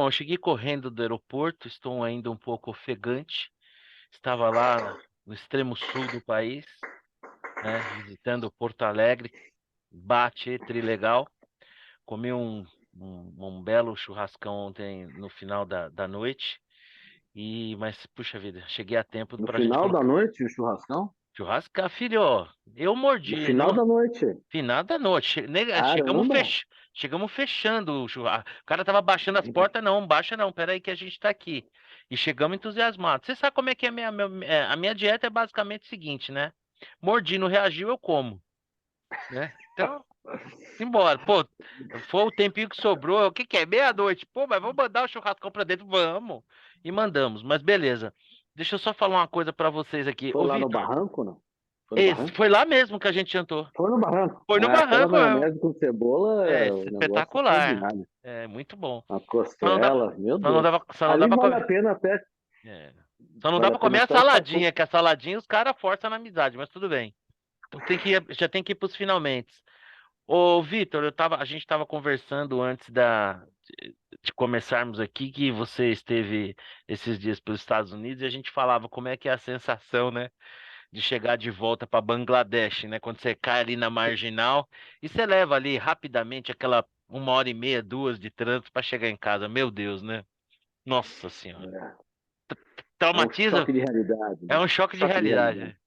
Bom, eu cheguei correndo do aeroporto, estou ainda um pouco ofegante. Estava lá no extremo sul do país, né, visitando Porto Alegre, Bate, Trilegal. Comi um belo churrascão ontem no final da noite. Mas, puxa vida, cheguei a tempo No para a gente final falar. da noite, o churrascão? Churrasca, filho, eu No mordi, final não. da noite. Final da noite. Caramba! Chegamos fechando o churrasco. O cara tava baixando as portas, não, baixa não, peraí que a gente tá aqui. E chegamos entusiasmados. Você sabe como é que é a minha dieta é basicamente o seguinte, né? Mordi, não reagiu, eu como, né? Então, embora. Pô, foi o tempinho que sobrou. O que que é? Meia-noite. Pô, mas vamos mandar o churrascão pra dentro? Vamos. E mandamos. Mas beleza. Deixa eu só falar uma coisa pra vocês aqui. Foi Ô, lá no Vitor, barranco, não? Foi no barranco? foi lá mesmo que a gente jantou. Foi no barranco. Foi no Ah, aquela barranco. maionese com cebola, É o negócio é espetacular. extraordinário. É muito bom. A Só não dá, costela, meu só não Deus. dava, só não dá Ali pra vale comer. a pena até, É. Só não dá vale a pra pena comer a até só saladinha, que a saladinha os caras forçam na amizade, mas tudo bem. Então já tem que ir pros finalmente. Ô, Vitor, a gente tava conversando antes de começarmos aqui que você esteve esses dias pelos Estados Unidos e a gente falava como é que é a sensação, né, de chegar de volta para Bangladesh, né, quando você cai ali na marginal e você leva ali rapidamente aquela 1 hora e meia, 2 de trânsito para chegar em casa. Meu Deus, né? Nossa Senhora. é um Traumatiza? choque de realidade, É né? um choque de Choque de realidade. realidade.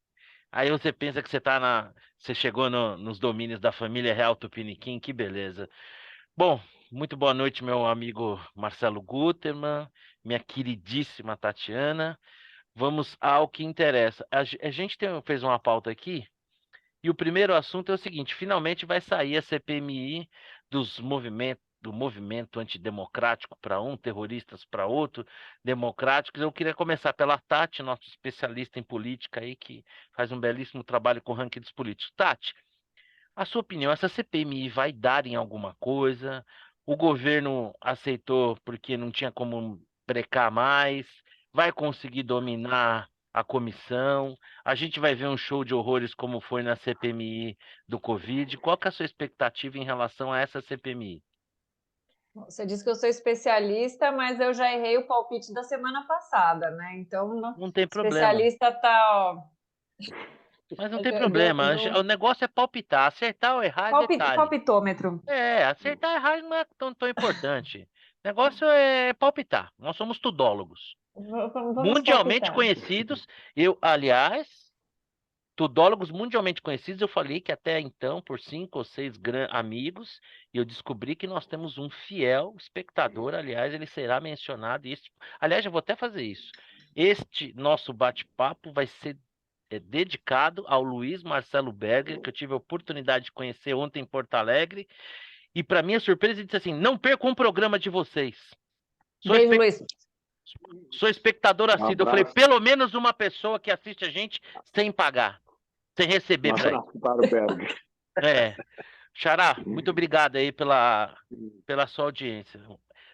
Aí você pensa que você chegou nos domínios da família Real Tupiniquim, que beleza. Bom, muito boa noite, meu amigo Marcelo Guterman, minha queridíssima Tatiana. Vamos ao que interessa. A gente fez uma pauta aqui. E o primeiro assunto é o seguinte: finalmente vai sair a CPMI do movimento antidemocrático para um, terroristas para outro, democráticos. Eu queria começar pela Tati, nosso especialista em política aí, que faz um belíssimo trabalho com o ranking dos políticos. Tati, a sua opinião, essa CPMI vai dar em alguma coisa? O governo aceitou porque não tinha como brecar mais? Vai conseguir dominar a comissão? A gente vai ver um show de horrores como foi na CPMI do Covid? Qual que é a sua expectativa em relação a essa CPMI? Você disse que eu sou especialista, mas eu já errei o palpite da semana passada, né? Então, Não tem problema. especialista tá, ó, Mas não tem problema. O negócio é palpitar. Acertar ou errar é detalhe. palpitômetro. Acertar ou errar não é tão importante. O negócio é palpitar. Nós somos tudólogos. Vamos Mundialmente palpitar. conhecidos. Aliás, tudólogos mundialmente conhecidos, eu falei que até então, por 5 ou 6 amigos, eu descobri que nós temos um fiel espectador. Aliás, ele será mencionado. Aliás, eu vou até fazer isso. Este nosso bate-papo vai ser dedicado ao Luiz Marcelo Berger, que eu tive a oportunidade de conhecer ontem em Porto Alegre. E, para minha surpresa, ele disse assim: não percam um programa de vocês. Sou, Beijo, espe- Luiz. Sou espectador Um assíduo. Eu falei: abraço, pelo menos uma pessoa que assiste a gente sem pagar, sem um receber para ir. abraço para o Berg. É. Xará, muito obrigado aí pela sua audiência.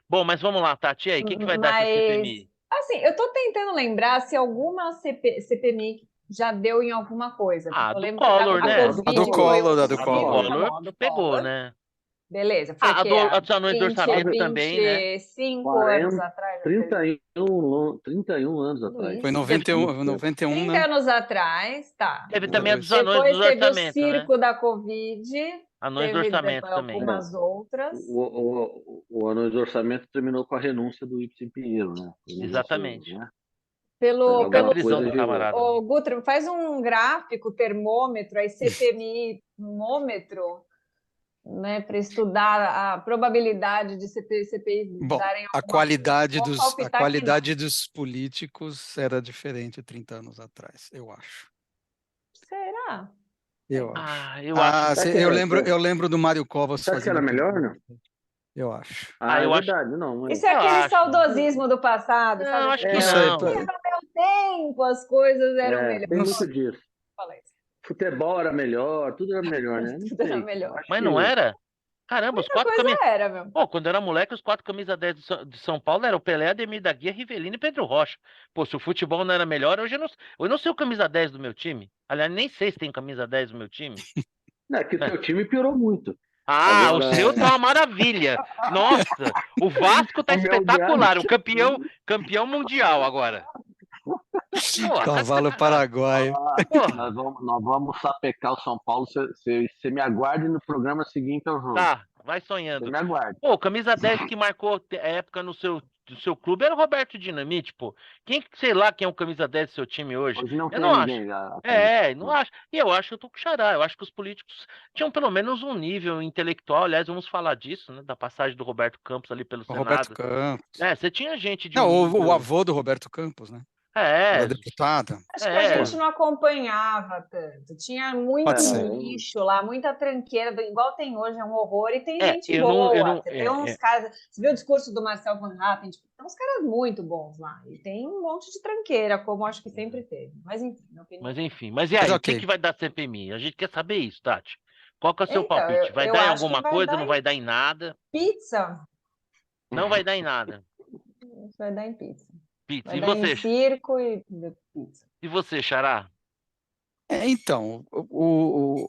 Bom, mas vamos lá, Tati. E aí, o que vai dar essa Mas, CPMI? assim, eu tô tentando lembrar se alguma CPMI já deu em alguma coisa. Porque eu Do lembro que Collor, a né? do A do Covid foi Collor. Collor, a um do A do ciclo, Collor. tá Collor bom, a do pegou, Collor. né? Beleza, foi o quê? A dos anões do 20, orçamento também, né? 25 anos 40, atrás? 31 anos atrás. Foi Luiz? 91, 91, 30 né? anos atrás, tá. Teve também a dos Depois. anões do Depois teve o orçamento, né? circo da Covid, Anões do teve orçamento também. É, algumas outras. o ano de orçamento terminou com a renúncia do Ibsen Pinheiro, né? O negócio, Exatamente. né? Pelo, Até a Alguma pelo, prisão coisa do girou. camarada. Ô, Gutra, faz um gráfico, termômetro, aí CPMI, né, para estudar a probabilidade de CPI Bom, darem a alguma coisa. Vou a palpitar que não. qualidade dos políticos era diferente 30 anos atrás, eu acho. Será? Eu acho. Eu acho. Será que, Eu lembro do Mário Covas você acha que era fazendo melhor, não? pergunta. Eu acho. É Eu acho. verdade, não. Isso é Eu aquele acho. saudosismo do passado, Não, sabe? acho Assim, que Não sei, não. no meu tempo as coisas eram Tem não, melhores. muito disso. Falei isso. Futebol era melhor, tudo era melhor, né? Não Tudo era sei. melhor. Acho Mas não que era? Caramba, os Muita quatro coisa camisas. era, meu. Pô, quando eu era moleque, os 4 camisa 10 de São Paulo eram o Pelé, Ademir da Guia, Rivelino e Pedro Rocha. Pô, se o futebol não era melhor, eu não sei o camisa 10 do meu time. Aliás, nem sei se tem camisa 10 do meu time. que o teu time piorou muito. Ah, Agora, o seu tá uma maravilha. Nossa, o Vasco tá o meu espetacular, o grande. campeão mundial agora. Porra, Cavalo paraguaio. Ah, porra. nós vamos sapecar o São Paulo. Você me aguarde no programa seguinte ao jogo. Tá, vai Você sonhando. me aguarde. Pô, camisa 10 que marcou a época do seu clube era o Roberto Dinamite, pô. Sei lá quem é o camisa 10 do seu time hoje. Hoje não Eu tem não acho. ninguém atrás. Não acho. E eu acho que eu tô com o Xará. Eu acho que os políticos tinham pelo menos um nível intelectual. Aliás, vamos falar disso, né? Da passagem do Roberto Campos ali pelo O Roberto Senado. Campos. É, você tinha gente de um Não, o nível. avô do Roberto Campos, né? Era É, deputado. Acho que a é. gente não acompanhava tanto. Tinha muito Pode É, ser. lixo lá, muita tranqueira, igual tem hoje, é um horror. E tem gente Eu boa. não. Tem uns caras. Você viu o discurso do Marcel Van Hatten? Tipo, tem uns caras muito bons lá. E tem um monte de tranqueira, como acho que sempre teve. Mas enfim, minha opinião. Mas enfim. Mas e Mas aí, o que ok. que vai dar CPMI? A gente quer saber isso, Tati. Qual que é o seu Então, palpite? Vai eu dar em acho que alguma vai coisa? dar Não em vai dar em nada? pizza. Não vai dar em nada. Vai dar em pizza. Pizza. Vai dar em circo e pizza. E você, Xará? Então,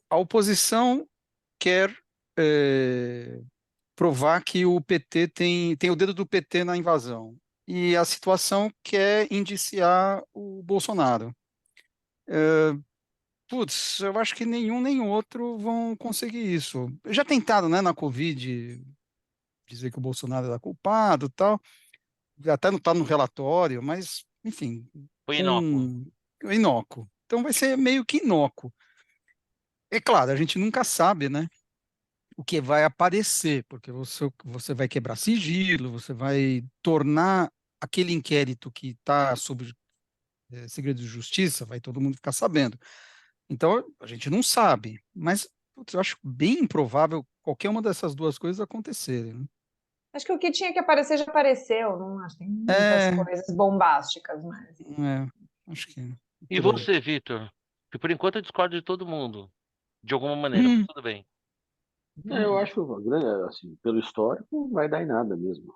a oposição quer provar que o PT tem o dedo do PT na invasão. E a situação quer indiciar o Bolsonaro. Putz, eu acho que nenhum nem outro vão conseguir isso. Já tentaram, né, na Covid, dizer que o Bolsonaro era culpado e tal. Até não está no relatório, mas, enfim, Foi inócuo. com inócuo. Então vai ser meio que inócuo. É claro, a gente nunca sabe, né, o que vai aparecer, porque você vai quebrar sigilo, você vai tornar aquele inquérito que está sob segredo de justiça, vai todo mundo ficar sabendo. Então, a gente não sabe, mas putz, eu acho bem improvável qualquer uma dessas duas coisas acontecerem, né? Acho que o que tinha que aparecer já apareceu. Não acho que tem muitas É, coisas bombásticas, mas. acho que é E por aí. você, Vitor? Que por enquanto eu discordo de todo mundo. De alguma maneira, mas Hum, tudo bem. eu acho, assim, pelo histórico, vai dar em nada mesmo.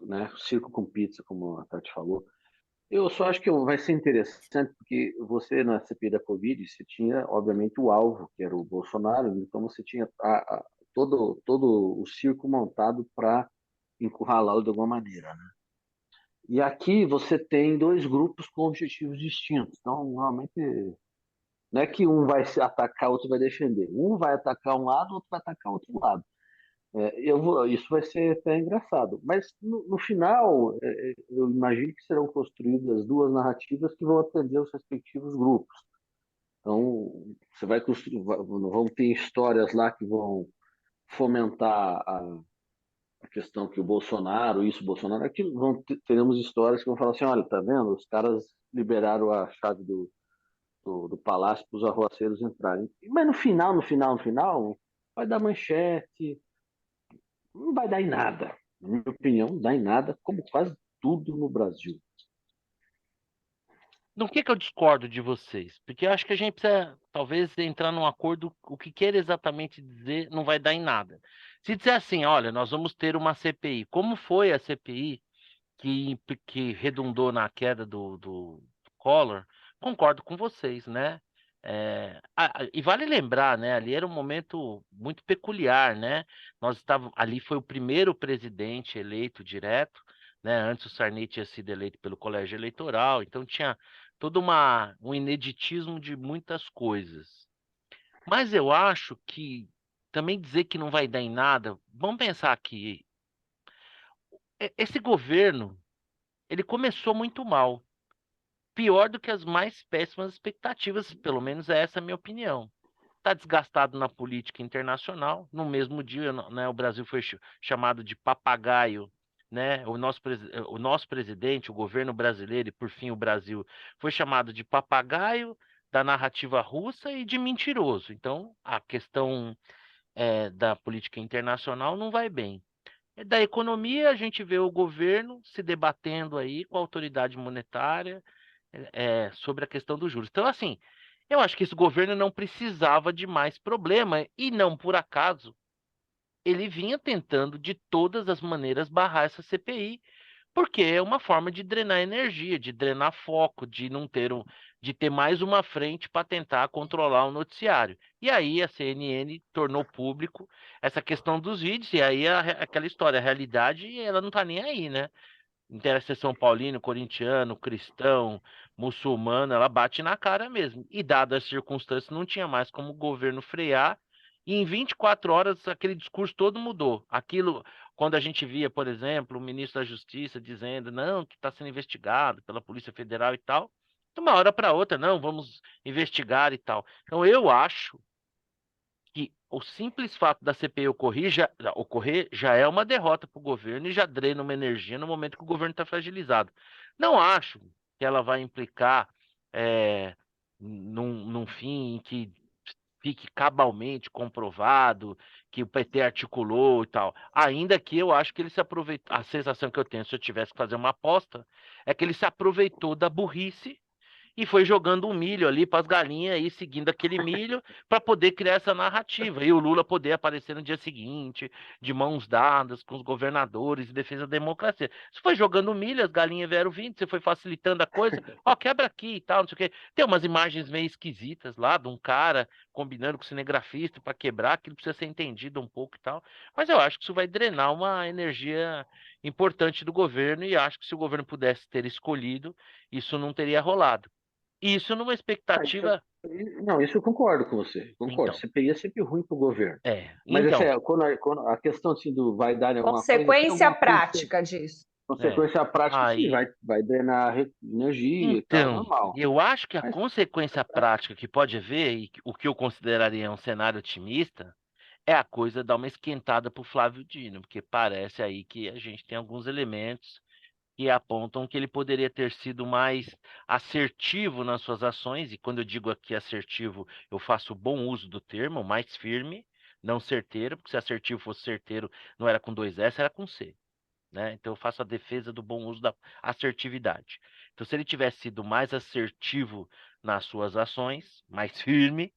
Né, circo com pizza, como a Tati falou. Eu só acho que vai ser interessante porque você, na CPI da Covid, você tinha, obviamente, o alvo, que era o Bolsonaro, então você tinha todo o circo montado para encurralá-lo de alguma maneira, né? E aqui você tem dois grupos com objetivos distintos. Então, normalmente, não é que um vai se atacar, outro vai defender. Um vai atacar um lado, outro vai atacar outro lado. Isso vai ser até engraçado. Mas, no final, eu imagino que serão construídas duas narrativas que vão atender os respectivos grupos. Então, você vai construir, vão ter histórias lá que vão fomentar a questão que o Bolsonaro, isso, o Bolsonaro, aquilo. Teremos histórias que vão falar assim: olha, tá vendo? Os caras liberaram a chave do palácio para os arruaceiros entrarem. Mas no final, vai dar manchete, não vai dar em nada. Na minha opinião, não dá em nada, como quase tudo no Brasil. No que eu discordo de vocês? Porque eu acho que a gente precisa, talvez, entrar num acordo. O que quer exatamente dizer não vai dar em nada. Se disser assim, olha, nós vamos ter uma CPI. Como foi a CPI que redundou na queda do Collor? Concordo com vocês, né? E vale lembrar, né? Ali era um momento muito peculiar, né? Nós estávamos ali, foi o primeiro presidente eleito direto, né? Antes o Sarney tinha sido eleito pelo colégio eleitoral, então tinha todo um ineditismo de muitas coisas. Mas eu acho que também dizer que não vai dar em nada, vamos pensar que esse governo, ele começou muito mal, pior do que as mais péssimas expectativas, pelo menos essa é a minha opinião. Está desgastado na política internacional. No mesmo dia, né, o Brasil foi chamado de papagaio, né? O nosso presidente, o governo brasileiro e, por fim, o Brasil, foi chamado de papagaio da narrativa russa e de mentiroso. Então, a questão da política internacional não vai bem. Da economia, a gente vê o governo se debatendo aí com a autoridade monetária sobre a questão dos juros. Então, assim, eu acho que esse governo não precisava de mais problema e não por acaso ele vinha tentando de todas as maneiras barrar essa CPI, porque é uma forma de drenar energia, de drenar foco, de não ter de ter mais uma frente para tentar controlar o noticiário. E aí a CNN tornou público essa questão dos vídeos, e aí aquela história, a realidade, ela não está nem aí, né? Interessa ser São Paulino, corintiano, cristão, muçulmano, ela bate na cara mesmo. E dadas as circunstâncias, não tinha mais como o governo frear. E em 24 horas, aquele discurso todo mudou. Aquilo, quando a gente via, por exemplo, o ministro da Justiça dizendo, não, que está sendo investigado pela Polícia Federal e tal, de uma hora para outra, não, vamos investigar e tal. Então, eu acho que o simples fato da CPI ocorrer já é uma derrota para o governo e já drena uma energia no momento que o governo está fragilizado. Não acho que ela vai implicar num fim em que fique cabalmente comprovado que o PT articulou e tal. Ainda que eu acho que ele se aproveitou. A sensação que eu tenho, se eu tivesse que fazer uma aposta, é que ele se aproveitou da burrice e foi jogando um milho ali para as galinhas e seguindo aquele milho para poder criar essa narrativa. E o Lula poder aparecer no dia seguinte, de mãos dadas com os governadores em defesa da democracia. Você foi jogando milho, as galinhas vieram vindo, você foi facilitando a coisa. Ó, quebra aqui e tal, não sei o quê. Tem umas imagens meio esquisitas lá de um cara combinando com o cinegrafista para quebrar, aquilo precisa ser entendido um pouco e tal. Mas eu acho que isso vai drenar uma energia importante do governo e acho que se o governo pudesse ter escolhido, isso não teria rolado. Isso numa expectativa. Não, isso eu concordo com você. Concordo. Então, CPI é sempre ruim para o governo. Mas então, quando a questão assim, do vai dar em alguma coisa, tem Consequência alguma prática disso. consequência prática, sim, aí, vai drenar energia e tal, então, normal. eu acho que a Mas consequência prática que pode haver, e o que eu consideraria um cenário otimista, é a coisa dar uma esquentada para o Flávio Dino, porque parece aí que a gente tem alguns elementos que apontam que ele poderia ter sido mais assertivo nas suas ações, e quando eu digo aqui assertivo, eu faço bom uso do termo, mais firme, não certeiro, porque se assertivo fosse certeiro, não era com 2S, era com C, né? Então eu faço a defesa do bom uso da assertividade. Então, se ele tivesse sido mais assertivo nas suas ações, mais firme,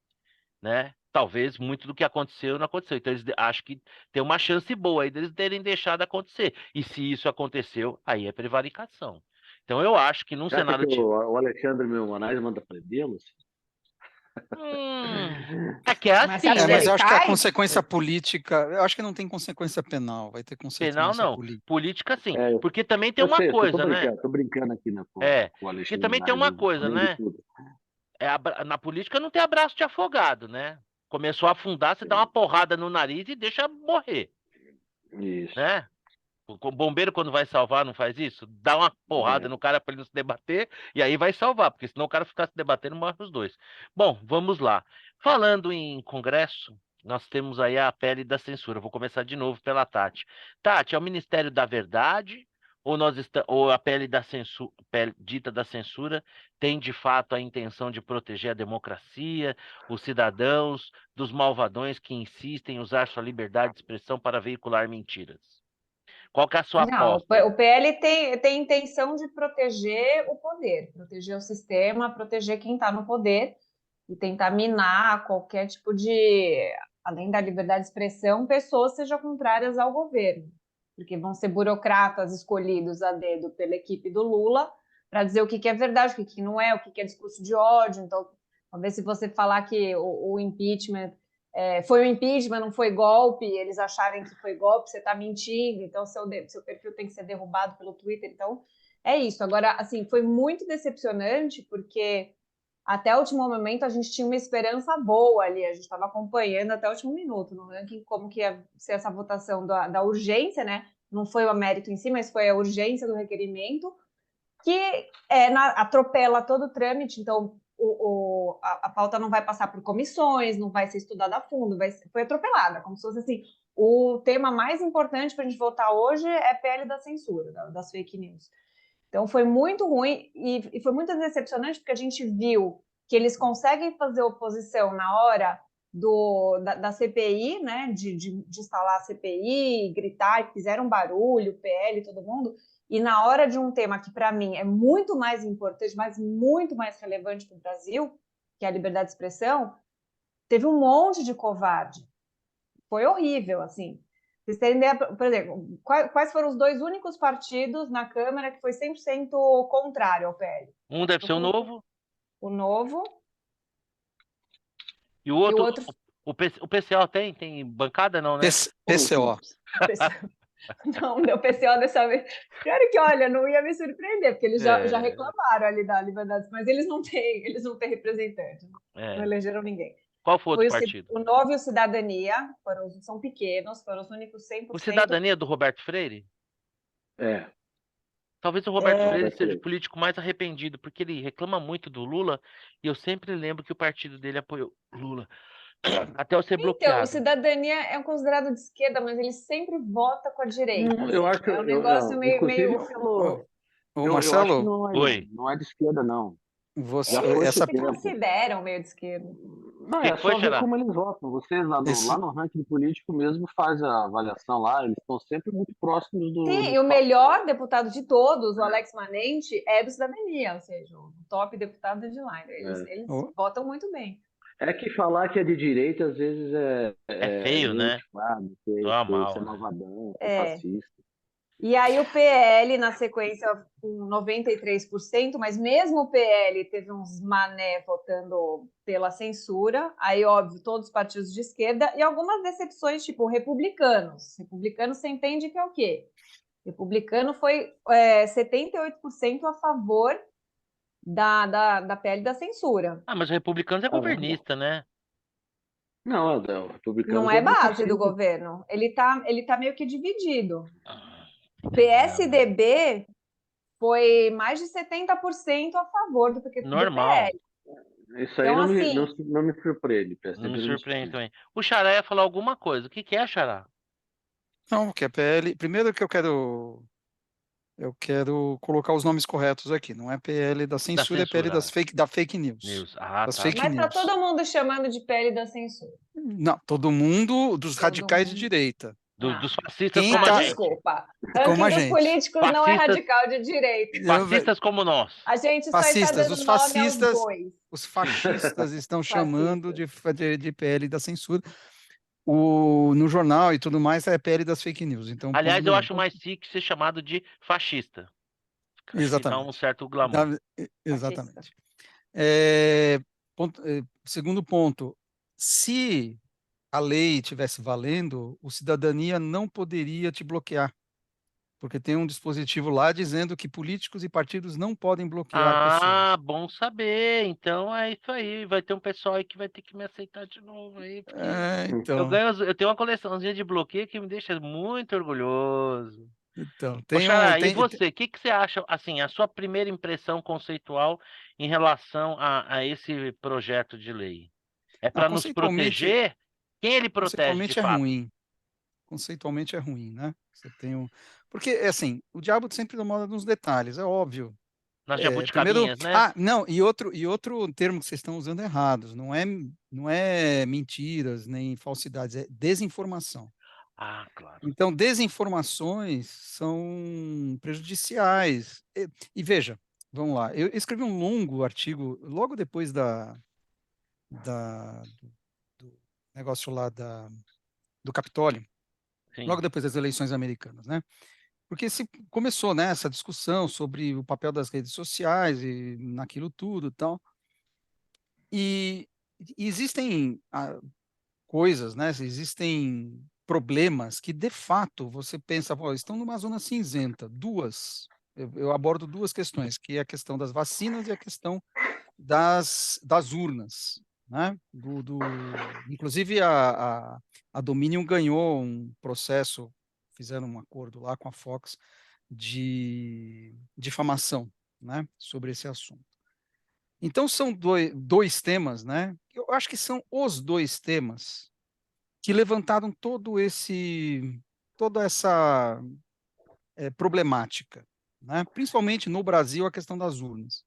né? Talvez muito do que aconteceu não aconteceu. Então, acho que tem uma chance boa aí deles terem deixado acontecer. E se isso aconteceu, aí é prevaricação. Então, eu acho que num você acha que cenário tipo. o Alexandre Moraes manda prendê-los? É que é Mas você assim, acha que Mas né? ele eu acho que a cai? consequência política, eu acho que não tem consequência penal, vai ter Penal consequência não. política. Política sim. É, Porque também tem eu uma sei, eu só coisa, né? tô brincando aqui, né, com o Porque Alexandre também tem Moraes, uma coisa, além de né? tudo. Na política não tem abraço de afogado, né? Começou a afundar, você dá uma porrada no nariz e deixa morrer, Isso. né? O bombeiro, quando vai salvar, não faz isso? Dá uma porrada É. no cara para ele não se debater e aí vai salvar, porque senão o cara ficar se debatendo, morre os dois. Bom, vamos lá. Falando em Congresso, nós temos aí a pele da censura. Vou começar de novo pela Tati. Tati, é o Ministério da Verdade ou a pele da censura, dita da censura tem de fato a intenção de proteger a democracia, os cidadãos dos malvadões que insistem em usar sua liberdade de expressão para veicular mentiras? Qual que é a sua Não, aposta aí? o PL tem intenção de proteger o poder, proteger o sistema, proteger quem está no poder e tentar minar qualquer tipo de, além da liberdade de expressão, pessoas sejam contrárias ao governo, porque vão ser burocratas escolhidos a dedo pela equipe do Lula para dizer o que é verdade, o que não é, o que é discurso de ódio. Então, talvez se você falar que o impeachment foi um impeachment, não foi golpe, eles acharem que foi golpe, você está mentindo, então seu perfil tem que ser derrubado pelo Twitter. Então, é isso. Agora, assim, foi muito decepcionante, porque até o último momento a gente tinha uma esperança boa ali, a gente estava acompanhando até o último minuto no ranking como que ia ser essa votação da urgência, né? Não foi o mérito em si, mas foi a urgência do requerimento, que atropela todo o trâmite, então a pauta não vai passar por comissões, não vai ser estudada a fundo, foi atropelada, como se fosse assim, o tema mais importante para a gente votar hoje é PL da censura, das fake news. Então foi muito ruim e foi muito decepcionante porque a gente viu que eles conseguem fazer oposição na hora da CPI, né, de instalar a CPI, gritar, e fizeram barulho, PL, todo mundo, e na hora de um tema que para mim é muito mais importante, mas muito mais relevante para o Brasil, que é a liberdade de expressão, teve um monte de covarde. Foi horrível, assim. Vocês terem ideia, por exemplo, quais foram os dois únicos partidos na Câmara que foi 100% contrário ao PL? Um deve ser o Novo O Novo e o e o outro, outro... o PCO tem bancada não, né? PCO. Não, deu PCO dessa vez. Pior é que, olha, não ia me surpreender, porque eles já reclamaram ali da Liberdade, mas eles não têm representante, não elegeram ninguém. Qual foi o Foi outro partido? o Novo e o Cidadania, são pequenos, foram os únicos 100%. O Cidadania do Roberto Freire? É. Talvez o Roberto Freire Roberto seja o Freire. político mais arrependido, porque ele reclama muito do Lula, e eu sempre lembro que o partido dele apoiou Lula, até eu ser Então, o bloqueado. Cidadania é considerado de esquerda, mas ele sempre vota com a direita. Eu acho que é um negócio meio Ô, eu acho que Marcelo, não é de esquerda, não. você, Já foi essa, esse tempo. consideram meio de esquerda. Não, Que é foi, só ver Xará? como eles votam. Vocês lá no ranking político mesmo faz a avaliação lá, eles estão sempre muito próximos do. Sim, e o melhor deputado de todos, o Alex Manente, é do Cidadania, ou seja, o top deputado de lá. Eles votam muito bem. É que falar que é de direita às vezes É feio, né? antiquado, ser malvadão, ser fascista. E aí o PL, na sequência, com 93%, mas mesmo o PL teve uns mané votando pela censura, aí, óbvio, todos os partidos de esquerda, e algumas decepções, tipo republicanos. Republicanos, você entende que é o quê? Republicano foi 78% a favor da PL da censura. Ah, mas o Republicanos é governista, né? Não, o Republicano Não é base do governo. Ele tá meio que dividido. PSDB foi mais de 70% a favor do Normal. PL. Isso aí então, não me surpreende. Não me surpreende também. O Xará ia falar alguma coisa. O que é, Xará? Não, que é PL. Primeiro que eu quero colocar os nomes corretos aqui. Não é PL da censura, é PL da fake news. Mas tá todo mundo chamando de PL da censura. Não, todo mundo dos radicais de direita. Dos fascistas como a gente. Desculpa. Como a dos gente. políticos não é radical de direita. Fascistas como nós. A gente só está dando nome aos dois. Os fascistas estão chamando de PL da censura. No jornal e tudo mais é PL das fake news. Então, aliás, eu acho mais chique ser chamado de fascista. Exatamente. Dá um certo glamour. Exatamente. Segundo ponto, se a lei estivesse valendo, o Cidadania não poderia te bloquear, porque tem um dispositivo lá dizendo que políticos e partidos não podem bloquear pessoas. Ah, bom saber. Então é isso aí. Vai ter um pessoal aí que vai ter que me aceitar de novo aí, porque então, eu tenho uma coleçãozinha de bloqueio que me deixa muito orgulhoso. Então, e você, o que você acha, assim, a sua primeira impressão conceitual em relação a esse projeto de lei? É para nos proteger? Quem ele protege de fato? Conceitualmente é ruim, né? Você tem porque, assim, o diabo sempre mora nos detalhes, é óbvio. Nas jabuticabinhas, né? Não, e outro termo que vocês estão usando errados, não é mentiras nem falsidades, é desinformação. Ah, claro. Então, desinformações são prejudiciais. E veja, vamos lá, eu escrevi um longo artigo logo depois do negócio lá do Capitólio, Sim. logo depois das eleições americanas, né? Porque se começou, né, essa discussão sobre o papel das redes sociais e naquilo tudo e tal. E existem coisas, né? Existem problemas que, de fato, você pensa, estão numa zona cinzenta. Eu abordo duas questões, que é a questão das vacinas e a questão das urnas, né? Inclusive, a Dominion ganhou um processo, fizeram um acordo lá com a Fox de difamação, né? Sobre esse assunto. Então, são dois temas, né? Eu acho que são os dois temas que levantaram toda essa problemática, né? Principalmente no Brasil, a questão das urnas.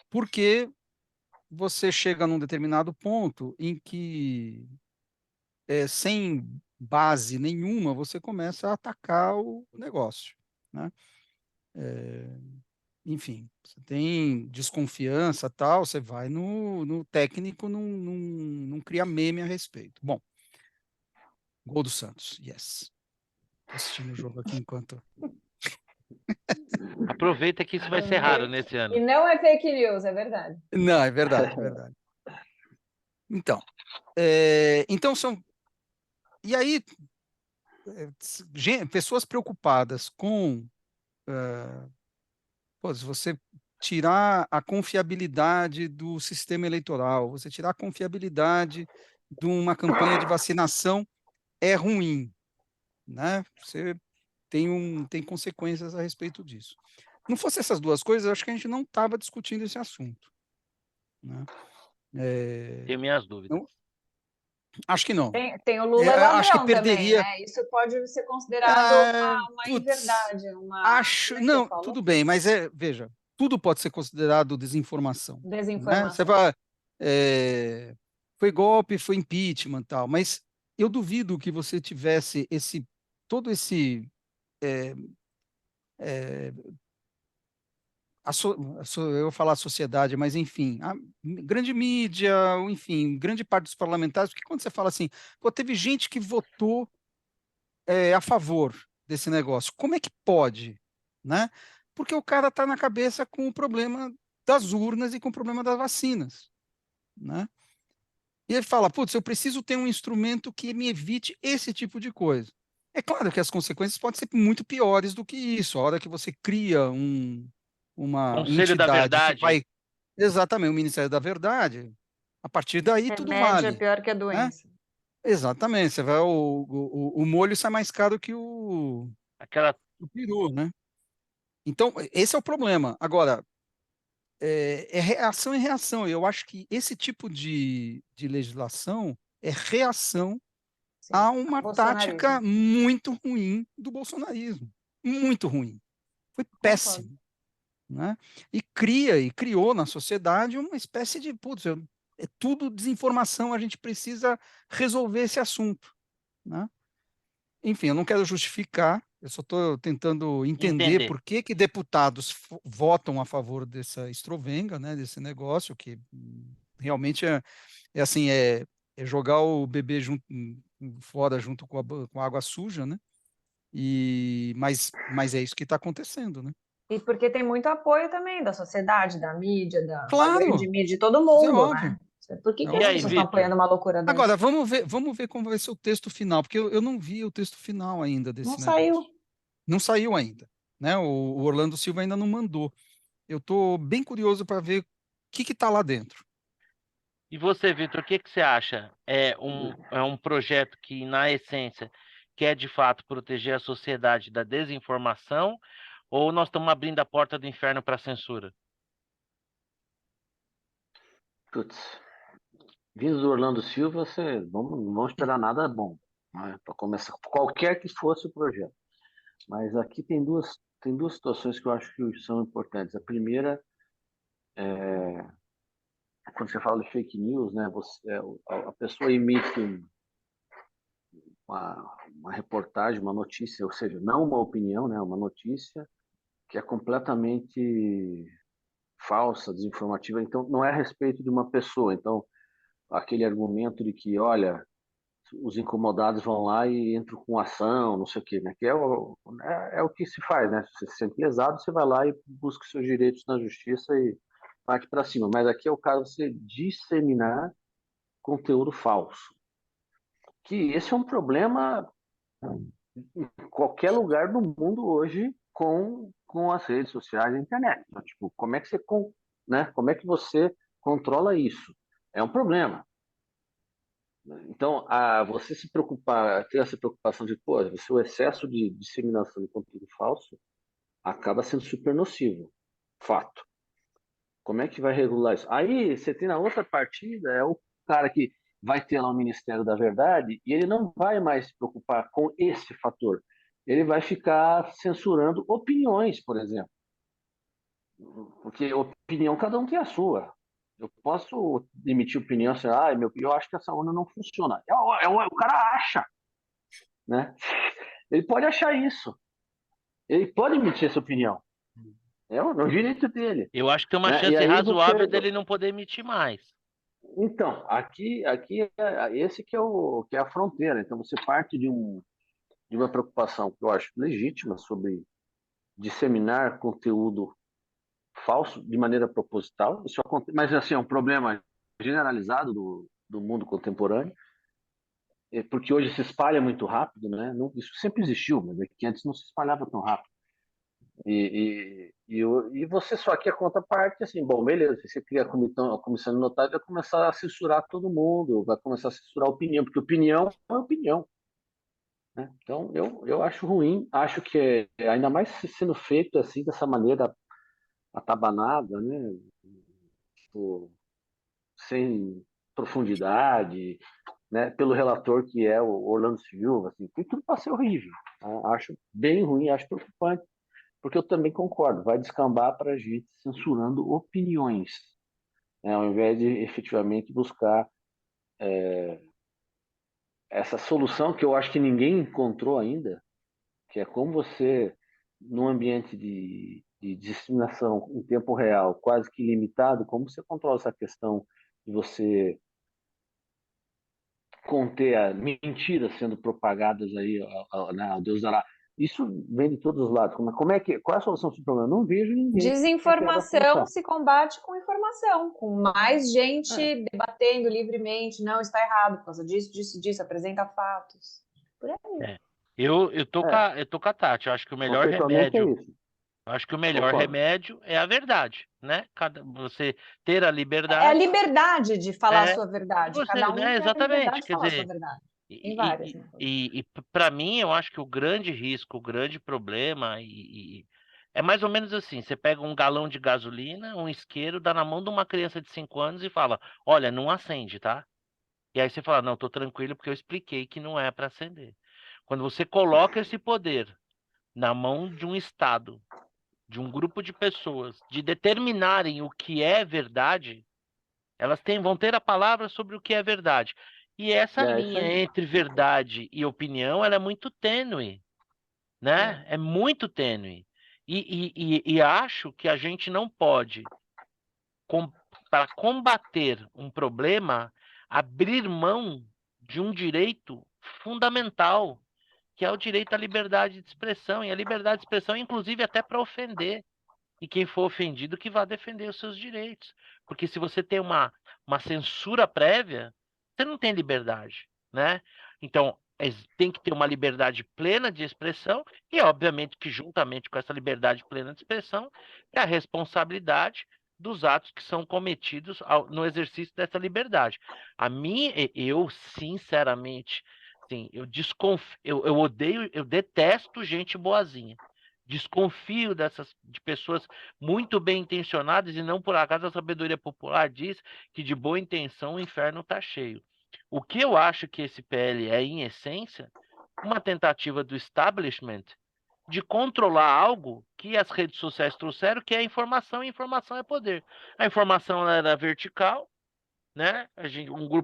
Porque você chega num determinado ponto em que, sem base nenhuma, você começa a atacar o negócio, né? Enfim, você tem desconfiança, tal, você vai no técnico, não cria meme a respeito. Bom, Gol do Santos, yes. Tô assistindo o jogo aqui enquanto... Aproveita que isso vai ser raro nesse E ano. não é fake news, é verdade. Não, é verdade, é verdade. Então, então são... E aí, pessoas preocupadas com... pô, se você tirar a confiabilidade do sistema eleitoral, você tirar a confiabilidade de uma campanha de vacinação, é ruim, né? Você tem consequências a respeito disso. Não fosse essas duas coisas, eu acho que a gente não estava discutindo esse assunto, né? Tenho minhas dúvidas. Não, acho que não. Tem o Lula é Acho que ladrão também, perderia. né? Isso pode ser considerado uma Putz, inverdade, uma. acho. Como é que você Não, falou? tudo bem, mas veja, tudo pode ser considerado desinformação, né? Você Desinformação. vai, foi golpe, foi impeachment, tal, mas eu duvido que você tivesse todo esse eu vou falar sociedade, mas enfim, a grande mídia, enfim, grande parte dos parlamentares, porque quando você fala assim, pô, teve gente que votou a favor desse negócio, como é que pode, né? Porque o cara está na cabeça com o problema das urnas e com o problema das vacinas, né? E ele fala, putz, eu preciso ter um instrumento que me evite esse tipo de coisa. É claro que as consequências podem ser muito piores do que isso. A hora que você cria uma Conselho da entidade que Verdade. vai... Exatamente, o Ministério da Verdade. A partir daí tudo Remédio é vale, pior que a né? doença. Exatamente. Você vai, o molho sai mais caro que Aquela o peru, né? Então, esse é o problema. Agora, é reação em reação. Eu acho que esse tipo de legislação é reação Sim. a uma tática Bolsonarismo. muito ruim do bolsonarismo. Muito ruim. Foi Concordo. péssimo, né? E criou na sociedade uma espécie de, putz, é tudo desinformação, a gente precisa resolver esse assunto, né? Enfim, eu não quero justificar, eu só estou tentando entender entender. por que deputados votam a favor dessa estrovenga, né, desse negócio, que realmente é assim, é jogar o bebê fora junto com a água suja, né? Mas é isso que está acontecendo, né? E porque tem muito apoio também da sociedade, da mídia, da grande Claro, mídia, de todo isso é mundo, óbvio, né? Por que é que as E aí, pessoas estão óbvio. Vitor? apoiando uma loucura Agora, dessa? vamos ver como vai ser o texto final, porque eu não vi o texto final ainda Não desse saiu. negócio. Não saiu ainda, né? O Orlando Silva ainda não mandou. Eu estou bem curioso para ver o que está lá dentro. E você, Vitor, o que que você acha? É um projeto que, na essência, quer de fato proteger a sociedade da desinformação, ou nós estamos abrindo a porta do inferno para a censura? Putz, vindo do Orlando Silva, não vamos esperar nada bom, né, para começar, qualquer que fosse o projeto. Mas aqui tem duas situações que eu acho que são importantes. A primeira é quando você fala de fake news, né? A pessoa emite uma reportagem, uma notícia, ou seja, não uma opinião, né? Uma notícia que é completamente falsa, desinformativa. Então, não é a respeito de uma pessoa. Então, aquele argumento de que, olha, os incomodados vão lá e entram com ação, não sei o quê, né? Que é o que se faz, né? Se você se sente lesado, você vai lá e busca seus direitos na justiça e parte para cima. Mas aqui é o caso de você disseminar conteúdo falso. Que esse é um problema em qualquer lugar do mundo hoje com as redes sociais e a internet. Então, tipo, como é que você controla isso? É um problema. Então, você se preocupar, ter essa preocupação de, pô, o excesso de disseminação de conteúdo falso acaba sendo super nocivo. Fato. Como é que vai regular isso? Aí você tem na outra partida, é o cara que vai ter lá o Ministério da Verdade e ele não vai mais se preocupar com esse fator. Ele vai ficar censurando opiniões, por exemplo. Porque opinião, cada um tem a sua. Eu posso emitir opinião assim, eu acho que essa urna não funciona. O cara acha, né? Ele pode achar isso. Ele pode emitir essa opinião. É o direito dele. Eu acho que tem uma Né? E chance aí razoável você... dele não poder emitir mais. Então, aqui esse que é a fronteira. Então, você parte de uma preocupação que eu acho legítima sobre disseminar conteúdo falso de maneira proposital. Isso acontece, mas assim, é um problema generalizado do mundo contemporâneo, porque hoje se espalha muito rápido, né? Não, isso sempre existiu, mas é que antes não se espalhava tão rápido. E você só quer a contraparte, assim, bom, beleza, você cria a comissão de notários, vai começar a censurar todo mundo, vai começar a censurar a opinião, porque opinião é opinião, né? Então, eu acho ruim, acho que ainda mais sendo feito assim, dessa maneira atabanada, né? Tipo, sem profundidade, né? Pelo relator que é o Orlando Silva, assim, tudo passa ser horrível, tá? Acho bem ruim, acho preocupante, porque eu também concordo, vai descambar para a gente censurando opiniões, né? Ao invés de efetivamente buscar essa solução que eu acho que ninguém encontrou ainda, que é como você, num ambiente de disseminação em tempo real, quase que limitado, como você controla essa questão de você conter a mentiras sendo propagadas aí, né, Deus dará. Isso vem de todos os lados. Qual é a solução desse problema? Eu não vejo ninguém que quer a Desinformação solução. se combate com informação, com mais É, gente debatendo livremente, não está errado por causa disso, disso, disso, apresenta fatos. Por aí. É. é, Eu tô com a Tati. conceitualmente é isso. Eu acho que o melhor Concordo. remédio é a verdade, né? Você ter a É a liberdade, liberdade de falar a é sua verdade. você, Cada um né? tem a liberdade Exatamente. de Quer falar a sua dizer, verdade. Tem e, várias, né? para mim, eu acho que o grande risco, o grande problema, é mais ou menos assim: você pega um galão de gasolina, um isqueiro, dá na mão de uma criança de 5 anos e fala: olha, não acende, tá? E aí você fala: não, tô tranquilo porque eu expliquei que não é para acender. Quando você coloca esse poder na mão de um Estado, de um grupo de pessoas, de determinarem o que é verdade, vão ter a palavra sobre o que é verdade. E essa É isso linha aí. entre verdade e opinião, ela é muito tênue, né? É. É muito tênue. E acho que a gente não pode, para combater um problema, abrir mão de um direito fundamental, que é o direito à liberdade de expressão. E a liberdade de expressão, inclusive, até para ofender. E quem for ofendido que vá defender os seus direitos. Porque se você tem uma censura prévia, você não tem liberdade, né? Então, tem que ter uma liberdade plena de expressão e, obviamente, que juntamente com essa liberdade plena de expressão, é a responsabilidade dos atos que são cometidos no exercício dessa liberdade. Eu sinceramente, sim, eu odeio, eu detesto gente boazinha. Desconfio de pessoas muito bem intencionadas e não por acaso a sabedoria popular diz que de boa intenção o inferno está cheio. O que eu acho que esse PL é, em essência, uma tentativa do establishment de controlar algo que as redes sociais trouxeram, que é a informação, e informação é poder. A informação ela era vertical, né?